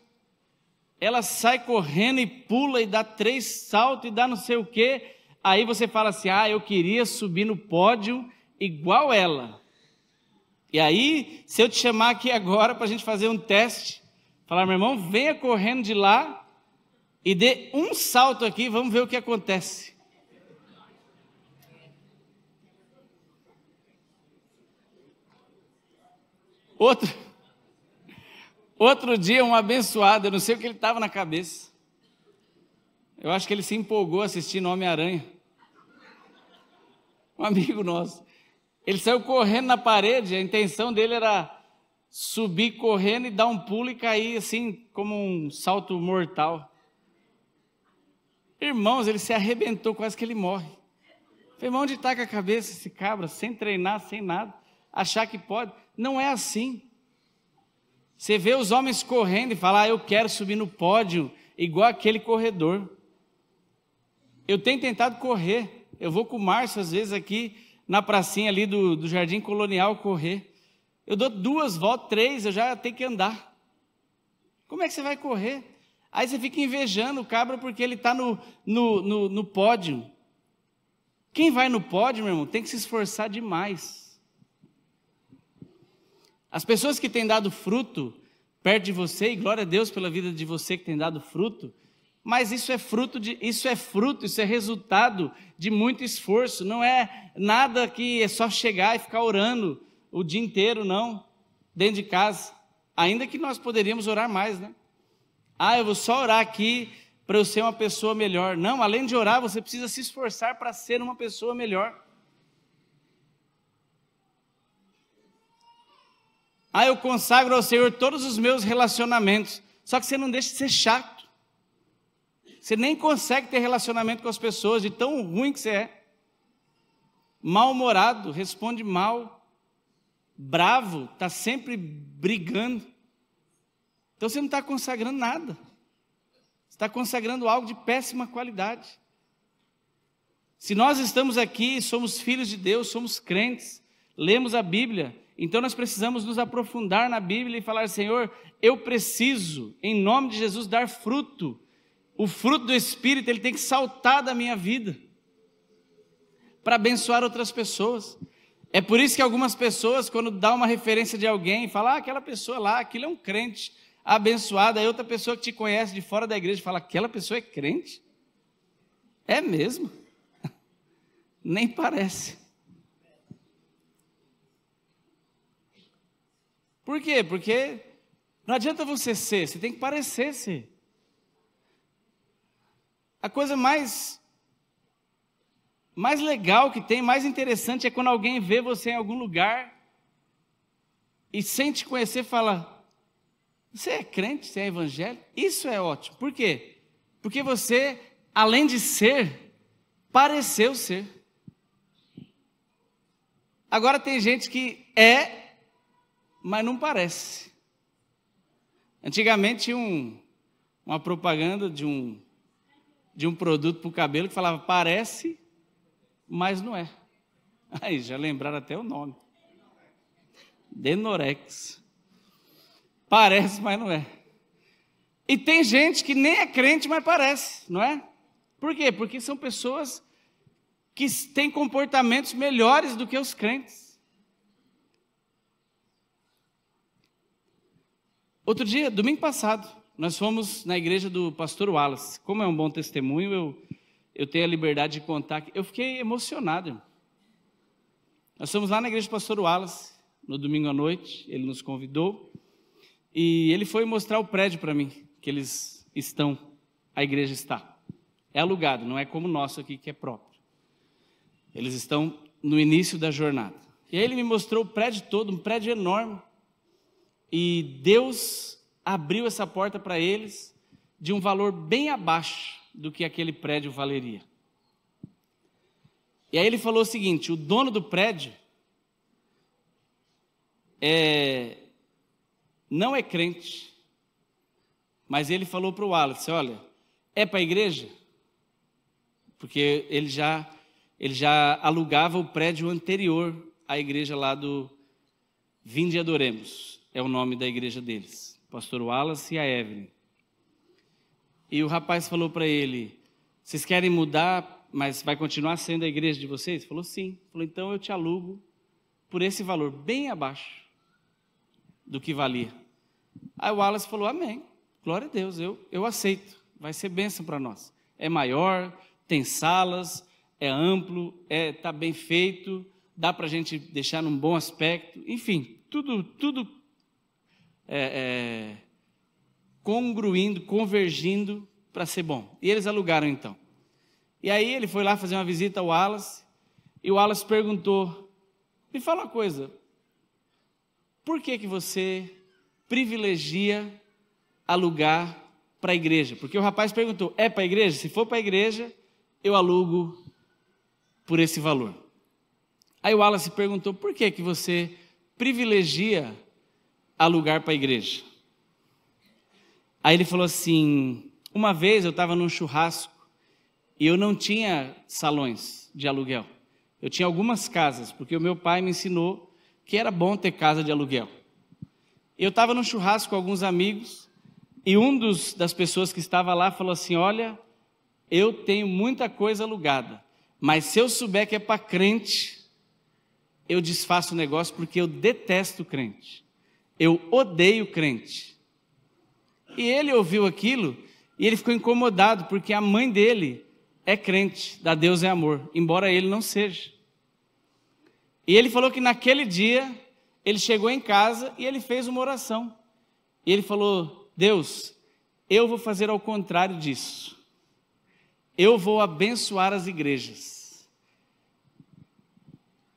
ela sai correndo e pula e dá 3 saltos e dá não sei o quê. Aí você fala assim: ah, eu queria subir no pódio igual ela. E aí, se eu te chamar aqui agora para a gente fazer um teste, falar, meu irmão, venha correndo de lá e dê um salto aqui, vamos ver o que acontece. Outro dia, um abençoado, eu não sei o que ele estava na cabeça. Eu acho que ele se empolgou assistindo Homem-Aranha. Um amigo nosso. Ele saiu correndo na parede, a intenção dele era subir correndo e dar um pulo e cair assim, como um salto mortal. Irmãos, ele se arrebentou, quase que ele morre. Falei, irmão, onde está com a cabeça esse cabra, sem treinar, sem nada, achar que pode? Não é assim. Você vê os homens correndo e fala, eu quero subir no pódio, igual aquele corredor. Eu tenho tentado correr, eu vou com o Márcio às vezes aqui, na pracinha ali do Jardim Colonial correr. Eu dou 2 voltas, 3, eu já tenho que andar. Como é que você vai correr? Aí você fica invejando o cabra porque ele está no pódio. Quem vai no pódio, meu irmão, tem que se esforçar demais. As pessoas que têm dado fruto perto de você, e glória a Deus pela vida de você que tem dado fruto, mas isso é resultado de muito esforço, não é nada que é só chegar e ficar orando o dia inteiro, não, dentro de casa, ainda que nós poderíamos orar mais, né? Eu vou só orar aqui para eu ser uma pessoa melhor. Não, além de orar, você precisa se esforçar para ser uma pessoa melhor. Eu consagro ao Senhor todos os meus relacionamentos, só que você não deixa de ser chato. Você nem consegue ter relacionamento com as pessoas, de tão ruim que você é. Mal-humorado, responde mal, bravo, está sempre brigando. Então você não está consagrando nada. Você está consagrando algo de péssima qualidade. Se nós estamos aqui, somos filhos de Deus, somos crentes, lemos a Bíblia, então nós precisamos nos aprofundar na Bíblia e falar, Senhor, eu preciso, em nome de Jesus, dar fruto. O fruto do Espírito, ele tem que saltar da minha vida para abençoar outras pessoas. É por isso que algumas pessoas, quando dá uma referência de alguém, falam, aquela pessoa lá, aquilo é um crente abençoado. Aí outra pessoa que te conhece de fora da igreja fala, aquela pessoa é crente? É mesmo? Nem parece. Por quê? Porque não adianta você ser, você tem que parecer ser. A coisa mais legal que tem, mais interessante, é quando alguém vê você em algum lugar e sem te conhecer fala, você é crente, você é evangélico? Isso é ótimo. Por quê? Porque você, além de ser, pareceu ser. Agora tem gente que é, mas não parece. Antigamente tinha uma propaganda de um produto para o cabelo que falava, parece, mas não é. Aí, já lembraram até o nome. Denorex. Parece, mas não é. E tem gente que nem é crente, mas parece, não é? Por quê? Porque são pessoas que têm comportamentos melhores do que os crentes. Outro dia, domingo passado, nós fomos na igreja do pastor Wallace. Como é um bom testemunho, eu tenho a liberdade de contar. Eu fiquei emocionado, irmão. Nós fomos lá na igreja do pastor Wallace, no domingo à noite, ele nos convidou, e ele foi mostrar o prédio para mim, que eles estão, a igreja está. É alugado, não é como o nosso aqui, que é próprio. Eles estão no início da jornada. E aí ele me mostrou o prédio todo, um prédio enorme, e Deus abriu essa porta para eles de um valor bem abaixo do que aquele prédio valeria. E aí ele falou o seguinte, o dono do prédio não é crente, mas ele falou para o Wallace, olha, é para a igreja? Porque ele já alugava o prédio anterior à igreja lá do Vinde e Adoremos, é o nome da igreja deles, pastor Wallace e a Evelyn. E o rapaz falou para ele, vocês querem mudar, mas vai continuar sendo a igreja de vocês? Ele falou, sim. Ele falou, então eu te alugo por esse valor, bem abaixo. do que valia. Aí o Wallace falou, amém, glória a Deus, eu aceito, vai ser bênção para nós. É maior, tem salas, é amplo, está bem feito, dá para a gente deixar num bom aspecto, enfim, tudo congruindo, convergindo para ser bom. E eles alugaram então. E aí ele foi lá fazer uma visita ao Wallace, e o Wallace perguntou, me fala uma coisa, por que você privilegia alugar para a igreja? Porque o rapaz perguntou, é para a igreja? Se for para a igreja, eu alugo por esse valor. Aí o Wallace perguntou, por que você privilegia alugar para a igreja? Aí ele falou assim, uma vez eu estava num churrasco e eu não tinha salões de aluguel. Eu tinha algumas casas, porque o meu pai me ensinou que era bom ter casa de aluguel. Eu estava num churrasco com alguns amigos e das pessoas que estava lá falou assim, olha, eu tenho muita coisa alugada, mas se eu souber que é para crente, eu desfaço o negócio porque eu detesto crente. Eu odeio crente. E ele ouviu aquilo e ele ficou incomodado porque a mãe dele é crente, da Deus é amor, embora ele não seja. E ele falou que naquele dia ele chegou em casa e ele fez uma oração. E ele falou, Deus, eu vou fazer ao contrário disso. Eu vou abençoar as igrejas.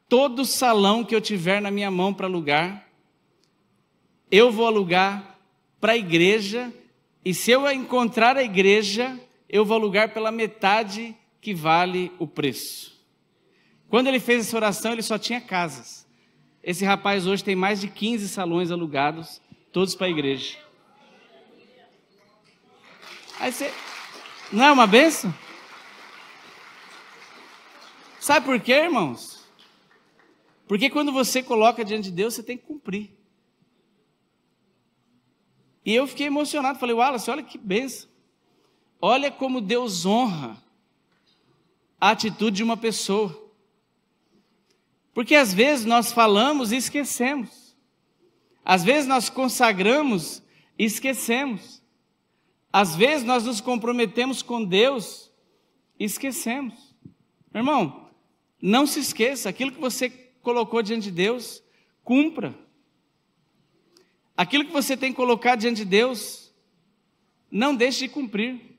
Todo salão que eu tiver na minha mão para alugar, eu vou alugar para a igreja, e se eu encontrar a igreja, eu vou alugar pela metade que vale o preço. Quando ele fez essa oração, ele só tinha casas. Esse rapaz hoje tem mais de 15 salões alugados, todos para a igreja. Aí você... Não é uma bênção? Sabe por quê, irmãos? Porque quando você coloca diante de Deus, você tem que cumprir. E eu fiquei emocionado, falei, Wallace, olha que bênção. Olha como Deus honra a atitude de uma pessoa. Porque às vezes nós falamos e esquecemos. Às vezes nós consagramos e esquecemos. Às vezes nós nos comprometemos com Deus e esquecemos. Irmão, não se esqueça, aquilo que você colocou diante de Deus, cumpra. Aquilo que você tem colocado diante de Deus, não deixe de cumprir.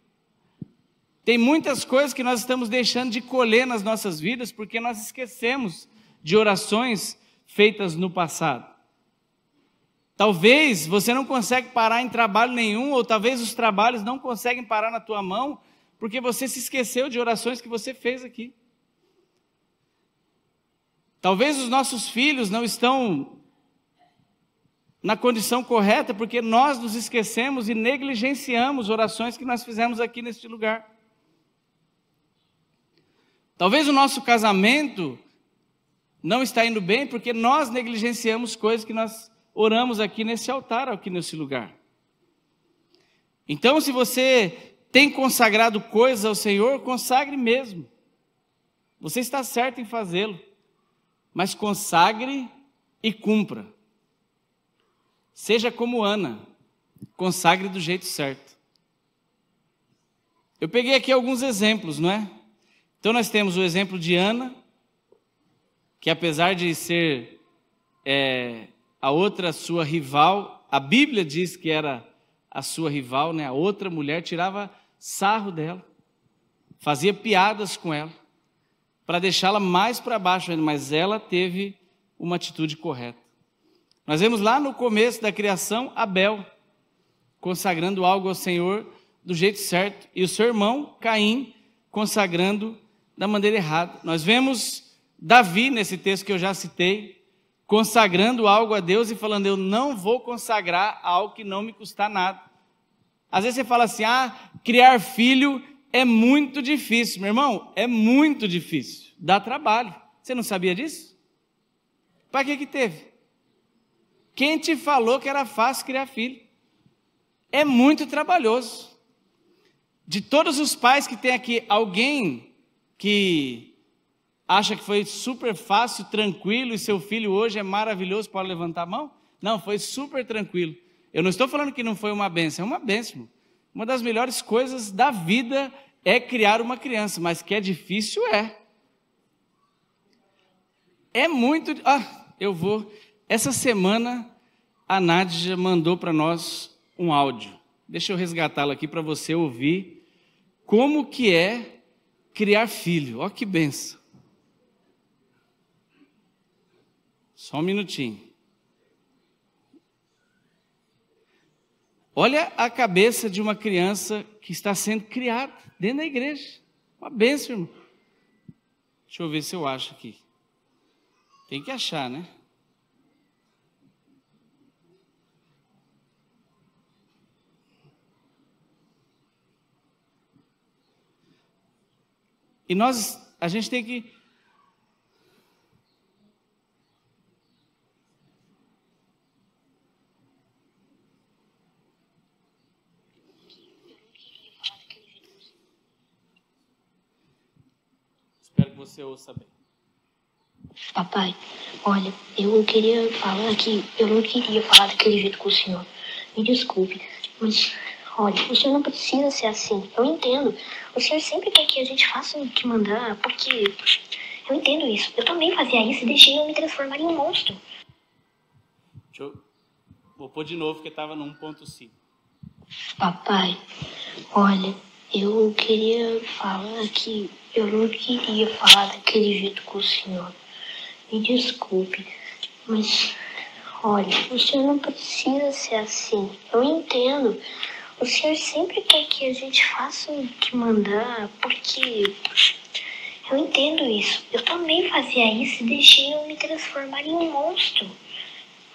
Tem muitas coisas que nós estamos deixando de colher nas nossas vidas, porque nós esquecemos de orações feitas no passado. Talvez você não consegue parar em trabalho nenhum, ou talvez os trabalhos não conseguem parar na tua mão, porque você se esqueceu de orações que você fez aqui. Talvez os nossos filhos não estão na condição correta, porque nós nos esquecemos e negligenciamos orações que nós fizemos aqui neste lugar. Talvez o nosso casamento não está indo bem, porque nós negligenciamos coisas que nós oramos aqui nesse altar, aqui nesse lugar. Então, se você tem consagrado coisas ao Senhor, consagre mesmo. Você está certo em fazê-lo, mas consagre e cumpra. Seja como Ana, consagre do jeito certo. Eu peguei aqui alguns exemplos, não é? Então nós temos o exemplo de Ana, que apesar de ser a outra sua rival, a Bíblia diz que era a sua rival, né? A outra mulher tirava sarro dela, fazia piadas com ela, para deixá-la mais para baixo ainda, mas ela teve uma atitude correta. Nós vemos lá no começo da criação, Abel, consagrando algo ao Senhor do jeito certo, e o seu irmão, Caim, consagrando da maneira errada. Nós vemos Davi, nesse texto que eu já citei, consagrando algo a Deus e falando, eu não vou consagrar algo que não me custar nada. Às vezes você fala assim, criar filho é muito difícil. Meu irmão, é muito difícil, dá trabalho. Você não sabia disso? Para que teve? Quem te falou que era fácil criar filho? É muito trabalhoso. De todos os pais que tem aqui, alguém que acha que foi super fácil, tranquilo, e seu filho hoje é maravilhoso, pode levantar a mão? Não, foi super tranquilo. Eu não estou falando que não foi uma bênção, é uma bênção. Uma das melhores coisas da vida é criar uma criança, mas que é difícil é. É muito... Essa semana a Nádia mandou para nós um áudio. Deixa eu resgatá-lo aqui para você ouvir como que é criar filho. Ó que benção. Só um minutinho. Olha a cabeça de uma criança que está sendo criada dentro da igreja. Uma benção, irmão. Deixa eu ver se eu acho aqui. Tem que achar, né? E a gente tem que... Espero que você ouça bem. Papai, olha, eu não queria falar daquele jeito com o senhor. Me desculpe, mas olha, o senhor não precisa ser assim. Eu entendo. O senhor sempre quer que a gente faça o que mandar, porque eu entendo isso. Eu também fazia isso e deixei eu me transformar em um monstro. Vou pôr de novo, porque estava no 1.5. Papai, olha, eu queria falar que eu não queria falar daquele jeito com o senhor. Me desculpe, mas olha, o senhor não precisa ser assim. Eu entendo. O senhor sempre quer que a gente faça o que mandar, porque eu entendo isso. Eu também fazia isso e deixei eu me transformar em um monstro.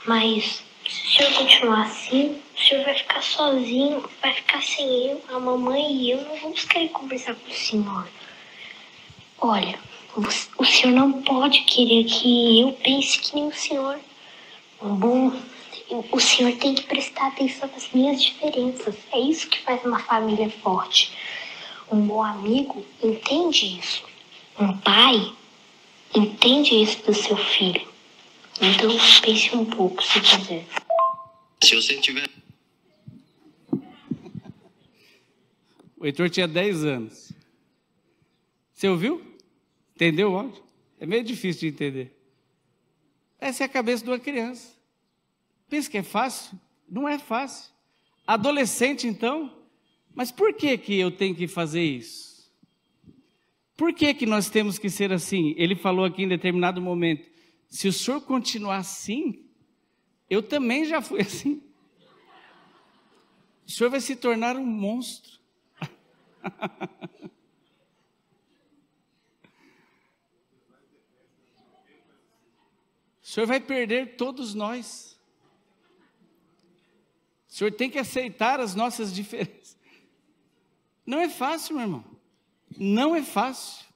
Mas se o senhor continuar assim, o senhor vai ficar sozinho, vai ficar sem eu, a mamãe e eu não vamos querer conversar com o senhor. Olha, o senhor não pode querer que eu pense que nem o senhor. O senhor tem que prestar atenção nas minhas diferenças. É isso que faz uma família forte. Um bom amigo entende isso. Um pai entende isso do seu filho. Então pense um pouco, se quiser. Se você tiver... O Heitor tinha 10 anos. Você ouviu? Entendeu o áudio? É meio difícil de entender. Essa é a cabeça de uma criança. Pensa que é fácil? Não é fácil. Adolescente, então? Mas por que eu tenho que fazer isso? Por que nós temos que ser assim? Ele falou aqui em determinado momento, se o senhor continuar assim, eu também já fui assim. O senhor vai se tornar um monstro. O senhor vai perder todos nós. O senhor tem que aceitar as nossas diferenças. Não é fácil, meu irmão. Não é fácil.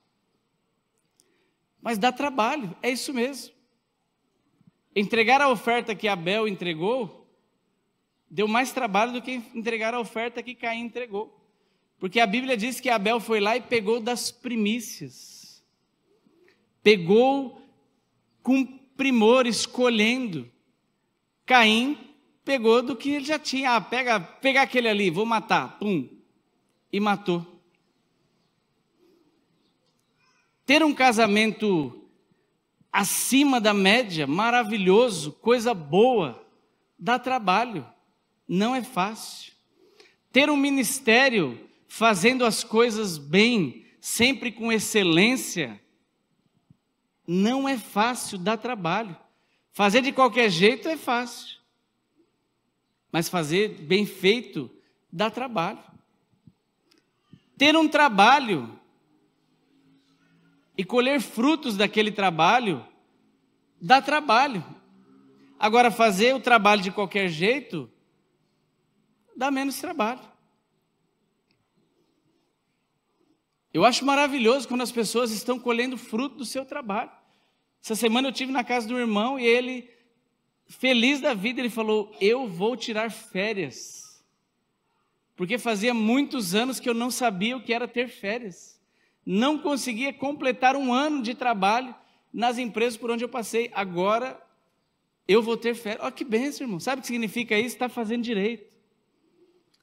Mas dá trabalho, é isso mesmo. Entregar a oferta que Abel entregou, deu mais trabalho do que entregar a oferta que Caim entregou. Porque a Bíblia diz que Abel foi lá e pegou das primícias. Pegou com primor, escolhendo. Caim pegou do que ele já tinha. Pega aquele ali, vou matar. Pum. E matou. Ter um casamento acima da média, maravilhoso, coisa boa, dá trabalho. Não é fácil. Ter um ministério fazendo as coisas bem, sempre com excelência, não é fácil, dá trabalho. Fazer de qualquer jeito é fácil. Mas fazer bem feito dá trabalho. Ter um trabalho e colher frutos daquele trabalho dá trabalho. Agora, fazer o trabalho de qualquer jeito dá menos trabalho. Eu acho maravilhoso quando as pessoas estão colhendo fruto do seu trabalho. Essa semana eu estive na casa do irmão e ele, feliz da vida, ele falou, eu vou tirar férias. Porque fazia muitos anos que eu não sabia o que era ter férias. Não conseguia completar um ano de trabalho nas empresas por onde eu passei. Agora, eu vou ter férias. Olha que bênção, irmão. Sabe o que significa isso? Está fazendo direito.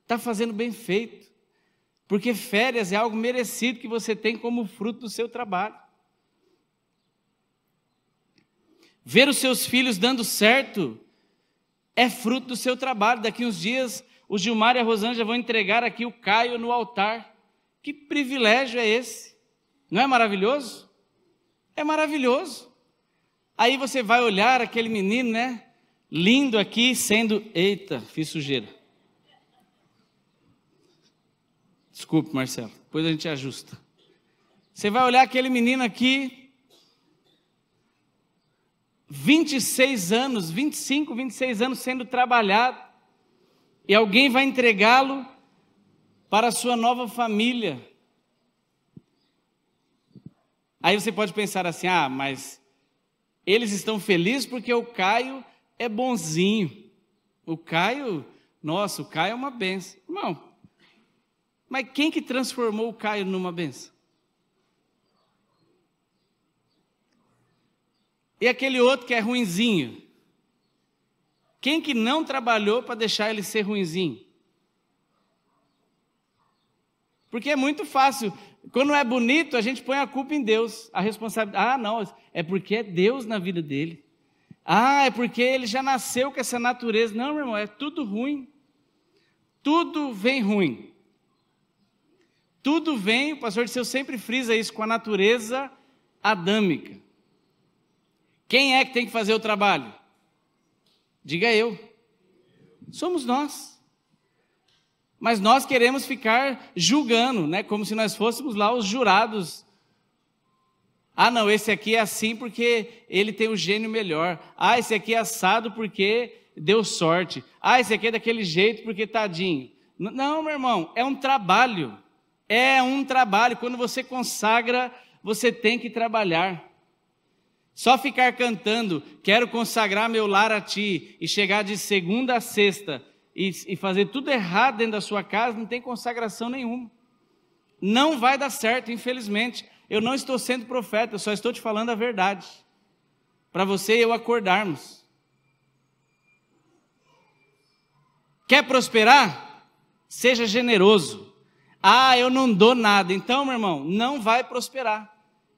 Está fazendo bem feito. Porque férias é algo merecido que você tem como fruto do seu trabalho. Ver os seus filhos dando certo é fruto do seu trabalho. Daqui uns dias, o Gilmar e a Rosângela vão entregar aqui o Caio no altar. Que privilégio é esse? Não é maravilhoso? É maravilhoso. Aí você vai olhar aquele menino, né? Lindo aqui, sendo... Eita, fiz sujeira. Desculpe, Marcelo. Depois a gente ajusta. Você vai olhar aquele menino aqui... 26 anos, 25, 26 anos sendo trabalhado, e alguém vai entregá-lo para a sua nova família. Aí você pode pensar assim, mas eles estão felizes porque o Caio é bonzinho. O Caio é uma benção. Irmão, mas quem que transformou o Caio numa benção? E aquele outro que é ruinzinho? Quem que não trabalhou para deixar ele ser ruinzinho? Porque é muito fácil. Quando é bonito, a gente põe a culpa em Deus. A responsabilidade. Não, é porque é Deus na vida dele. É porque ele já nasceu com essa natureza. Não, meu irmão, é tudo ruim. Tudo vem ruim. Tudo vem, o pastor Disseu sempre frisa isso, com a natureza adâmica. Quem é que tem que fazer o trabalho? Diga eu. Somos nós. Mas nós queremos ficar julgando, né? Como se nós fôssemos lá os jurados. Não, esse aqui é assim porque ele tem o gênio melhor. Esse aqui é assado porque deu sorte. Esse aqui é daquele jeito porque tadinho. Não, meu irmão, é um trabalho. É um trabalho. Quando você consagra, você tem que trabalhar. Só ficar cantando, quero consagrar meu lar a ti, e chegar de segunda a sexta, e fazer tudo errado dentro da sua casa, não tem consagração nenhuma. Não vai dar certo, infelizmente. Eu não estou sendo profeta, eu só estou te falando a verdade. Para você e eu acordarmos. Quer prosperar? Seja generoso. Eu não dou nada. Então, meu irmão, não vai prosperar.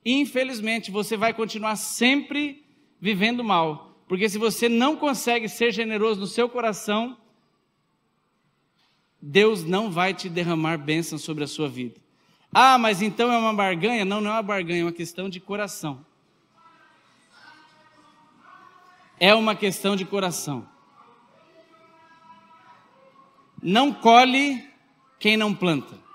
Infelizmente, você vai continuar sempre vivendo mal. Porque se você não consegue ser generoso no seu coração, Deus não vai te derramar bênção sobre a sua vida. Mas então é uma barganha? Não, não é uma barganha, é uma questão de coração. É uma questão de coração. Não colhe quem não planta.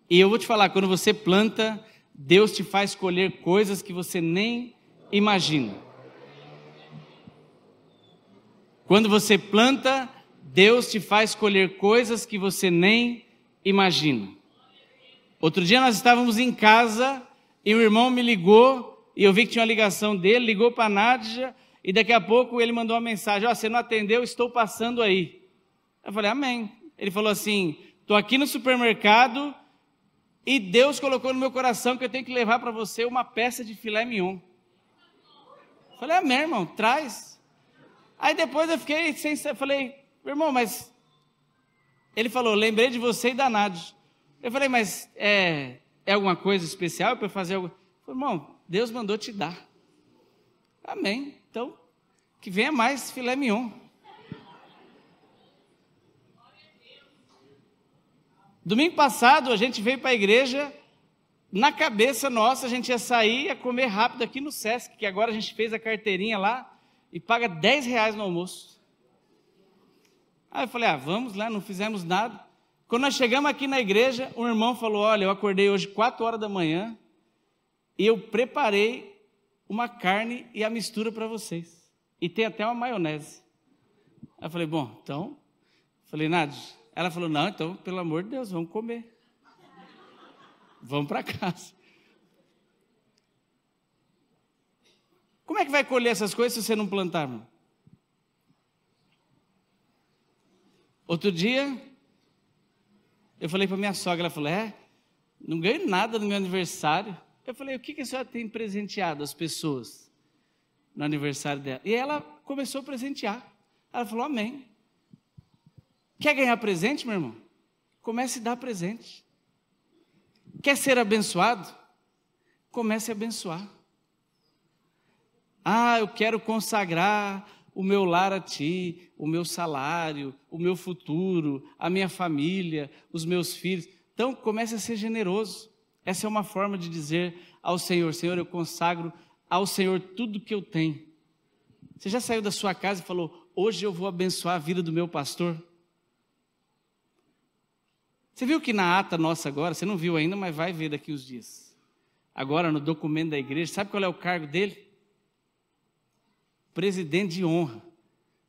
E eu vou te falar, quando você planta, Deus te faz colher coisas que você nem imagina. Quando você planta, Deus te faz colher coisas que você nem imagina. Outro dia nós estávamos em casa e o irmão me ligou e eu vi que tinha uma ligação dele, ligou para a Nádia e daqui a pouco ele mandou uma mensagem, você não atendeu, estou passando aí. Eu falei, amém. Ele falou assim, estou aqui no supermercado e Deus colocou no meu coração que eu tenho que levar para você uma peça de filé mignon. Eu falei, amém, irmão, traz. Aí depois eu fiquei sem... Falei, irmão, mas... Ele falou, lembrei de você e da Nádia. Eu falei, mas é alguma coisa especial para eu fazer algo? Eu falei, irmão, Deus mandou te dar. Amém. Então, que venha mais filé mignon. Domingo passado, a gente veio para a igreja, na cabeça nossa, a gente ia sair, ia comer rápido aqui no Sesc, que agora a gente fez a carteirinha lá e paga R$10 no almoço. Aí eu falei, vamos lá, não fizemos nada. Quando nós chegamos aqui na igreja, um irmão falou, olha, eu acordei hoje 4 horas da manhã e eu preparei uma carne e a mistura para vocês. E tem até uma maionese. Aí eu falei, bom, então... Falei, Nádia... Ela falou, não, então, pelo amor de Deus, vamos comer. Vamos para casa. Como é que vai colher essas coisas se você não plantar, irmão? Outro dia, eu falei para minha sogra, ela falou, não ganho nada no meu aniversário. Eu falei, o que a senhora tem presenteado as pessoas? no aniversário dela. E ela começou a presentear. Ela falou, amém. Quer ganhar presente, meu irmão? Comece a dar presente. Quer ser abençoado? Comece a abençoar. Eu quero consagrar o meu lar a ti, o meu salário, o meu futuro, a minha família, os meus filhos. Então, comece a ser generoso. Essa é uma forma de dizer ao Senhor, Senhor, eu consagro ao Senhor tudo que eu tenho. Você já saiu da sua casa e falou, hoje eu vou abençoar a vida do meu pastor? Você viu que na ata nossa agora, você não viu ainda, mas vai ver daqui uns dias. Agora no documento da igreja, sabe qual é o cargo dele? Presidente de honra.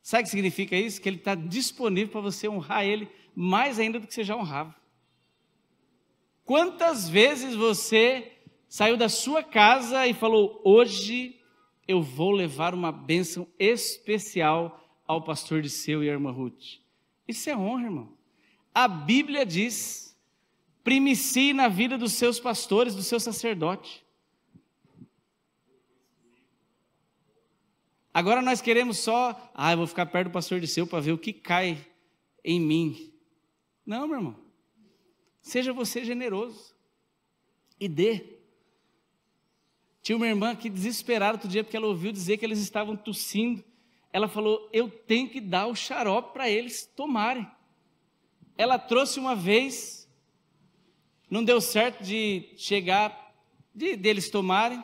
Sabe o que significa isso? Que ele está disponível para você honrar ele mais ainda do que você já honrava. Quantas vezes você saiu da sua casa e falou, hoje eu vou levar uma bênção especial ao pastor Disseu e à irmã Ruth? Isso é honra, irmão. A Bíblia diz, primicie na vida dos seus pastores, do seu sacerdote. Agora nós queremos só, eu vou ficar perto do pastor Disseu para ver o que cai em mim. Não, meu irmão. Seja você generoso e dê. Tinha uma irmã que desesperada outro dia porque ela ouviu dizer que eles estavam tossindo. Ela falou, eu tenho que dar o xarope para eles tomarem. Ela trouxe uma vez, não deu certo de chegar, deles tomarem.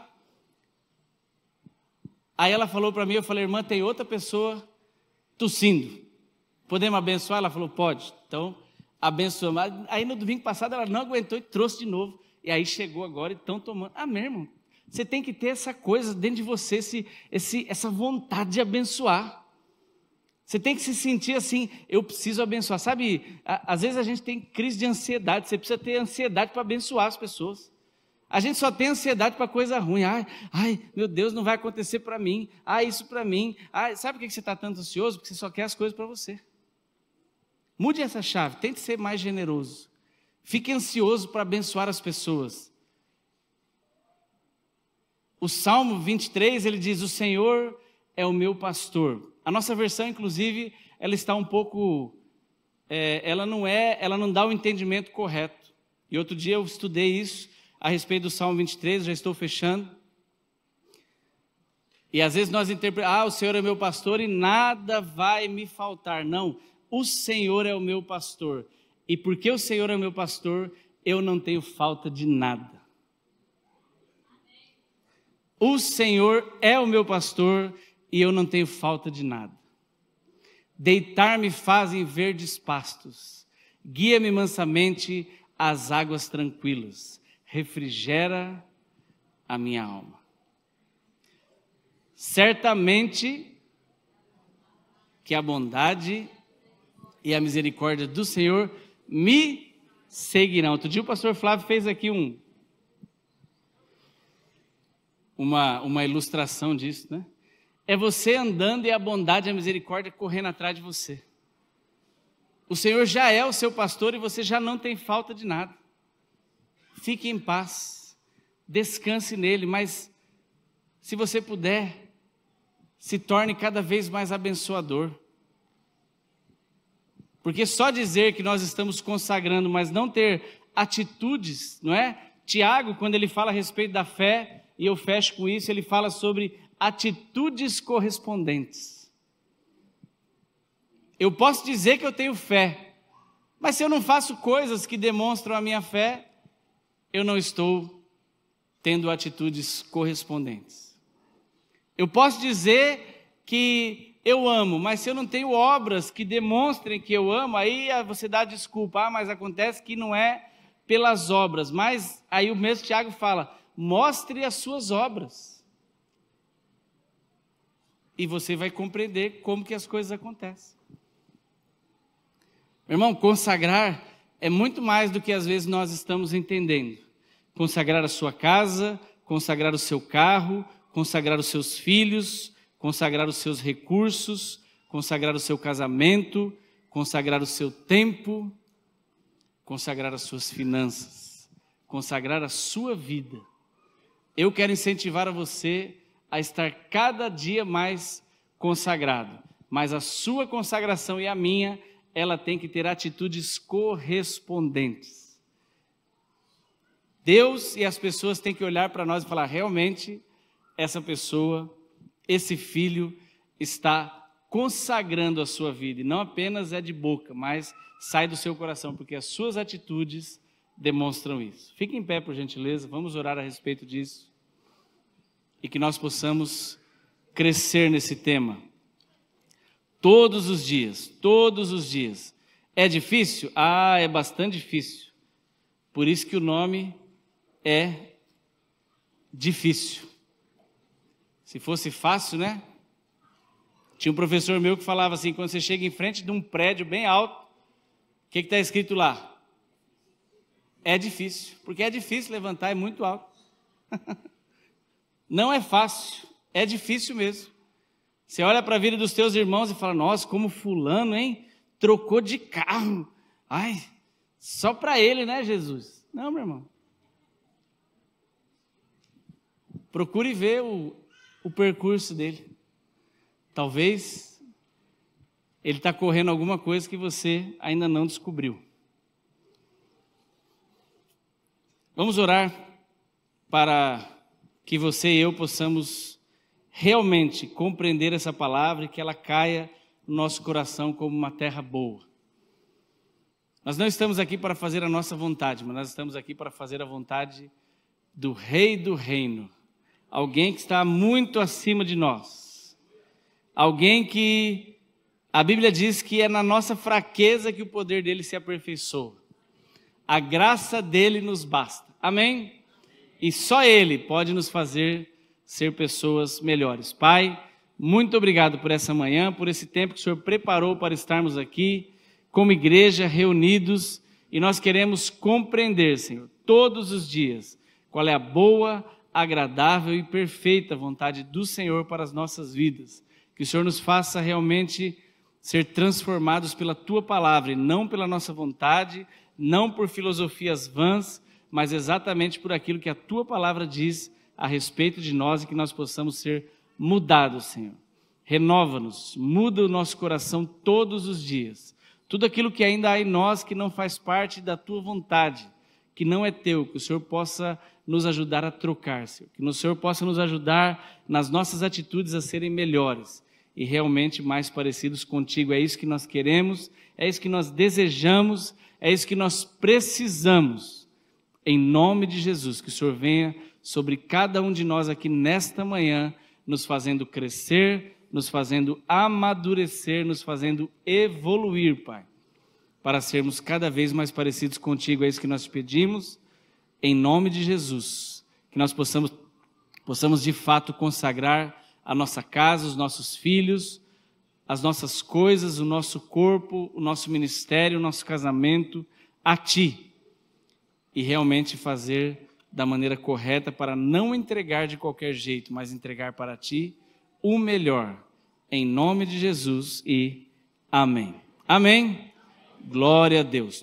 Aí ela falou para mim, eu falei, irmã, tem outra pessoa tossindo. Podemos abençoar? Ela falou, pode. Então, abençoamos. Aí no domingo passado ela não aguentou e trouxe de novo. E aí chegou agora e estão tomando. Amém, irmão. Você tem que ter essa coisa dentro de você, essa vontade de abençoar. Você tem que se sentir assim, eu preciso abençoar. Sabe, às vezes a gente tem crise de ansiedade, você precisa ter ansiedade para abençoar as pessoas. A gente só tem ansiedade para coisa ruim. Ai, meu Deus, não vai acontecer para mim. Isso para mim. Sabe por que você está tanto ansioso? Porque você só quer as coisas para você. Mude essa chave, tente ser mais generoso. Fique ansioso para abençoar as pessoas. O Salmo 23, ele diz, o Senhor é o meu pastor. A nossa versão, inclusive, ela está um pouco, ela não dá o entendimento correto. E outro dia eu estudei isso a respeito do Salmo 23, já estou fechando. E às vezes nós interpretamos, o Senhor é meu pastor e nada vai me faltar. Não, o Senhor é o meu pastor. E porque o Senhor é o meu pastor, eu não tenho falta de nada. O Senhor é o meu pastor e eu não tenho falta de nada. Deitar-me faz em verdes pastos, guia-me mansamente às águas tranquilas, refrigera a minha alma. Certamente que a bondade e a misericórdia do Senhor me seguirão. Outro dia o pastor Flávio fez aqui uma ilustração disso, né? É você andando e a bondade e a misericórdia correndo atrás de você. O Senhor já é o seu pastor e você já não tem falta de nada. Fique em paz, descanse nele, mas se você puder, se torne cada vez mais abençoador. Porque só dizer que nós estamos consagrando, mas não ter atitudes, não é? Tiago, quando ele fala a respeito da fé, e eu fecho com isso, ele fala sobre atitudes correspondentes. Eu posso dizer que eu tenho fé, mas se eu não faço coisas que demonstram a minha fé, eu não estou tendo atitudes correspondentes. Eu posso dizer que eu amo, mas se eu não tenho obras que demonstrem que eu amo, aí você dá desculpa, mas acontece que não é pelas obras, mas aí o mesmo Tiago fala, mostre as suas obras. E você vai compreender como que as coisas acontecem. Meu irmão, consagrar é muito mais do que às vezes nós estamos entendendo. Consagrar a sua casa, consagrar o seu carro, consagrar os seus filhos, consagrar os seus recursos, consagrar o seu casamento, consagrar o seu tempo, consagrar as suas finanças, consagrar a sua vida. Eu quero incentivar a você a estar cada dia mais consagrado. Mas a sua consagração e a minha, ela tem que ter atitudes correspondentes. Deus e as pessoas têm que olhar para nós e falar, realmente, essa pessoa, esse filho está consagrando a sua vida. E não apenas é de boca, mas sai do seu coração, porque as suas atitudes demonstram isso. Fique em pé, por gentileza, vamos orar a respeito disso. E que nós possamos crescer nesse tema. Todos os dias, todos os dias. É difícil? Ah, é bastante difícil. Por isso que o nome é difícil. Se fosse fácil, né? Tinha um professor meu que falava assim, quando você chega em frente de um prédio bem alto, o que está escrito lá? É difícil, porque é difícil levantar, é muito alto. Não é fácil, é difícil mesmo. Você olha para a vida dos teus irmãos e fala, nossa, como fulano, hein? Trocou de carro. Ai, só para ele, né, Jesus? Não, meu irmão. Procure ver o percurso dele. Talvez ele está correndo alguma coisa que você ainda não descobriu. Vamos orar para que você e eu possamos realmente compreender essa palavra e que ela caia no nosso coração como uma terra boa. Nós não estamos aqui para fazer a nossa vontade, mas nós estamos aqui para fazer a vontade do Rei do Reino. Alguém que está muito acima de nós. Alguém que a Bíblia diz que é na nossa fraqueza que o poder dele se aperfeiçoa. A graça dele nos basta. Amém? E só ele pode nos fazer ser pessoas melhores. Pai, muito obrigado por essa manhã, por esse tempo que o Senhor preparou para estarmos aqui, como igreja, reunidos, e nós queremos compreender, Senhor, todos os dias, qual é a boa, agradável e perfeita vontade do Senhor para as nossas vidas. Que o Senhor nos faça realmente ser transformados pela Tua palavra, e não pela nossa vontade, não por filosofias vãs, mas exatamente por aquilo que a Tua palavra diz a respeito de nós e que nós possamos ser mudados, Senhor. Renova-nos, muda o nosso coração todos os dias. Tudo aquilo que ainda há em nós que não faz parte da Tua vontade, que não é Teu, que o Senhor possa nos ajudar a trocar, Senhor. Que o Senhor possa nos ajudar nas nossas atitudes a serem melhores e realmente mais parecidos contigo. É isso que nós queremos, é isso que nós desejamos, é isso que nós precisamos. Em nome de Jesus, que o Senhor venha sobre cada um de nós aqui nesta manhã, nos fazendo crescer, nos fazendo amadurecer, nos fazendo evoluir, Pai, para sermos cada vez mais parecidos contigo. É isso que nós te pedimos, em nome de Jesus, que nós possamos de fato consagrar a nossa casa, os nossos filhos, as nossas coisas, o nosso corpo, o nosso ministério, o nosso casamento, a Ti. E realmente fazer da maneira correta para não entregar de qualquer jeito, mas entregar para Ti o melhor. Em nome de Jesus e amém. Amém. Glória a Deus.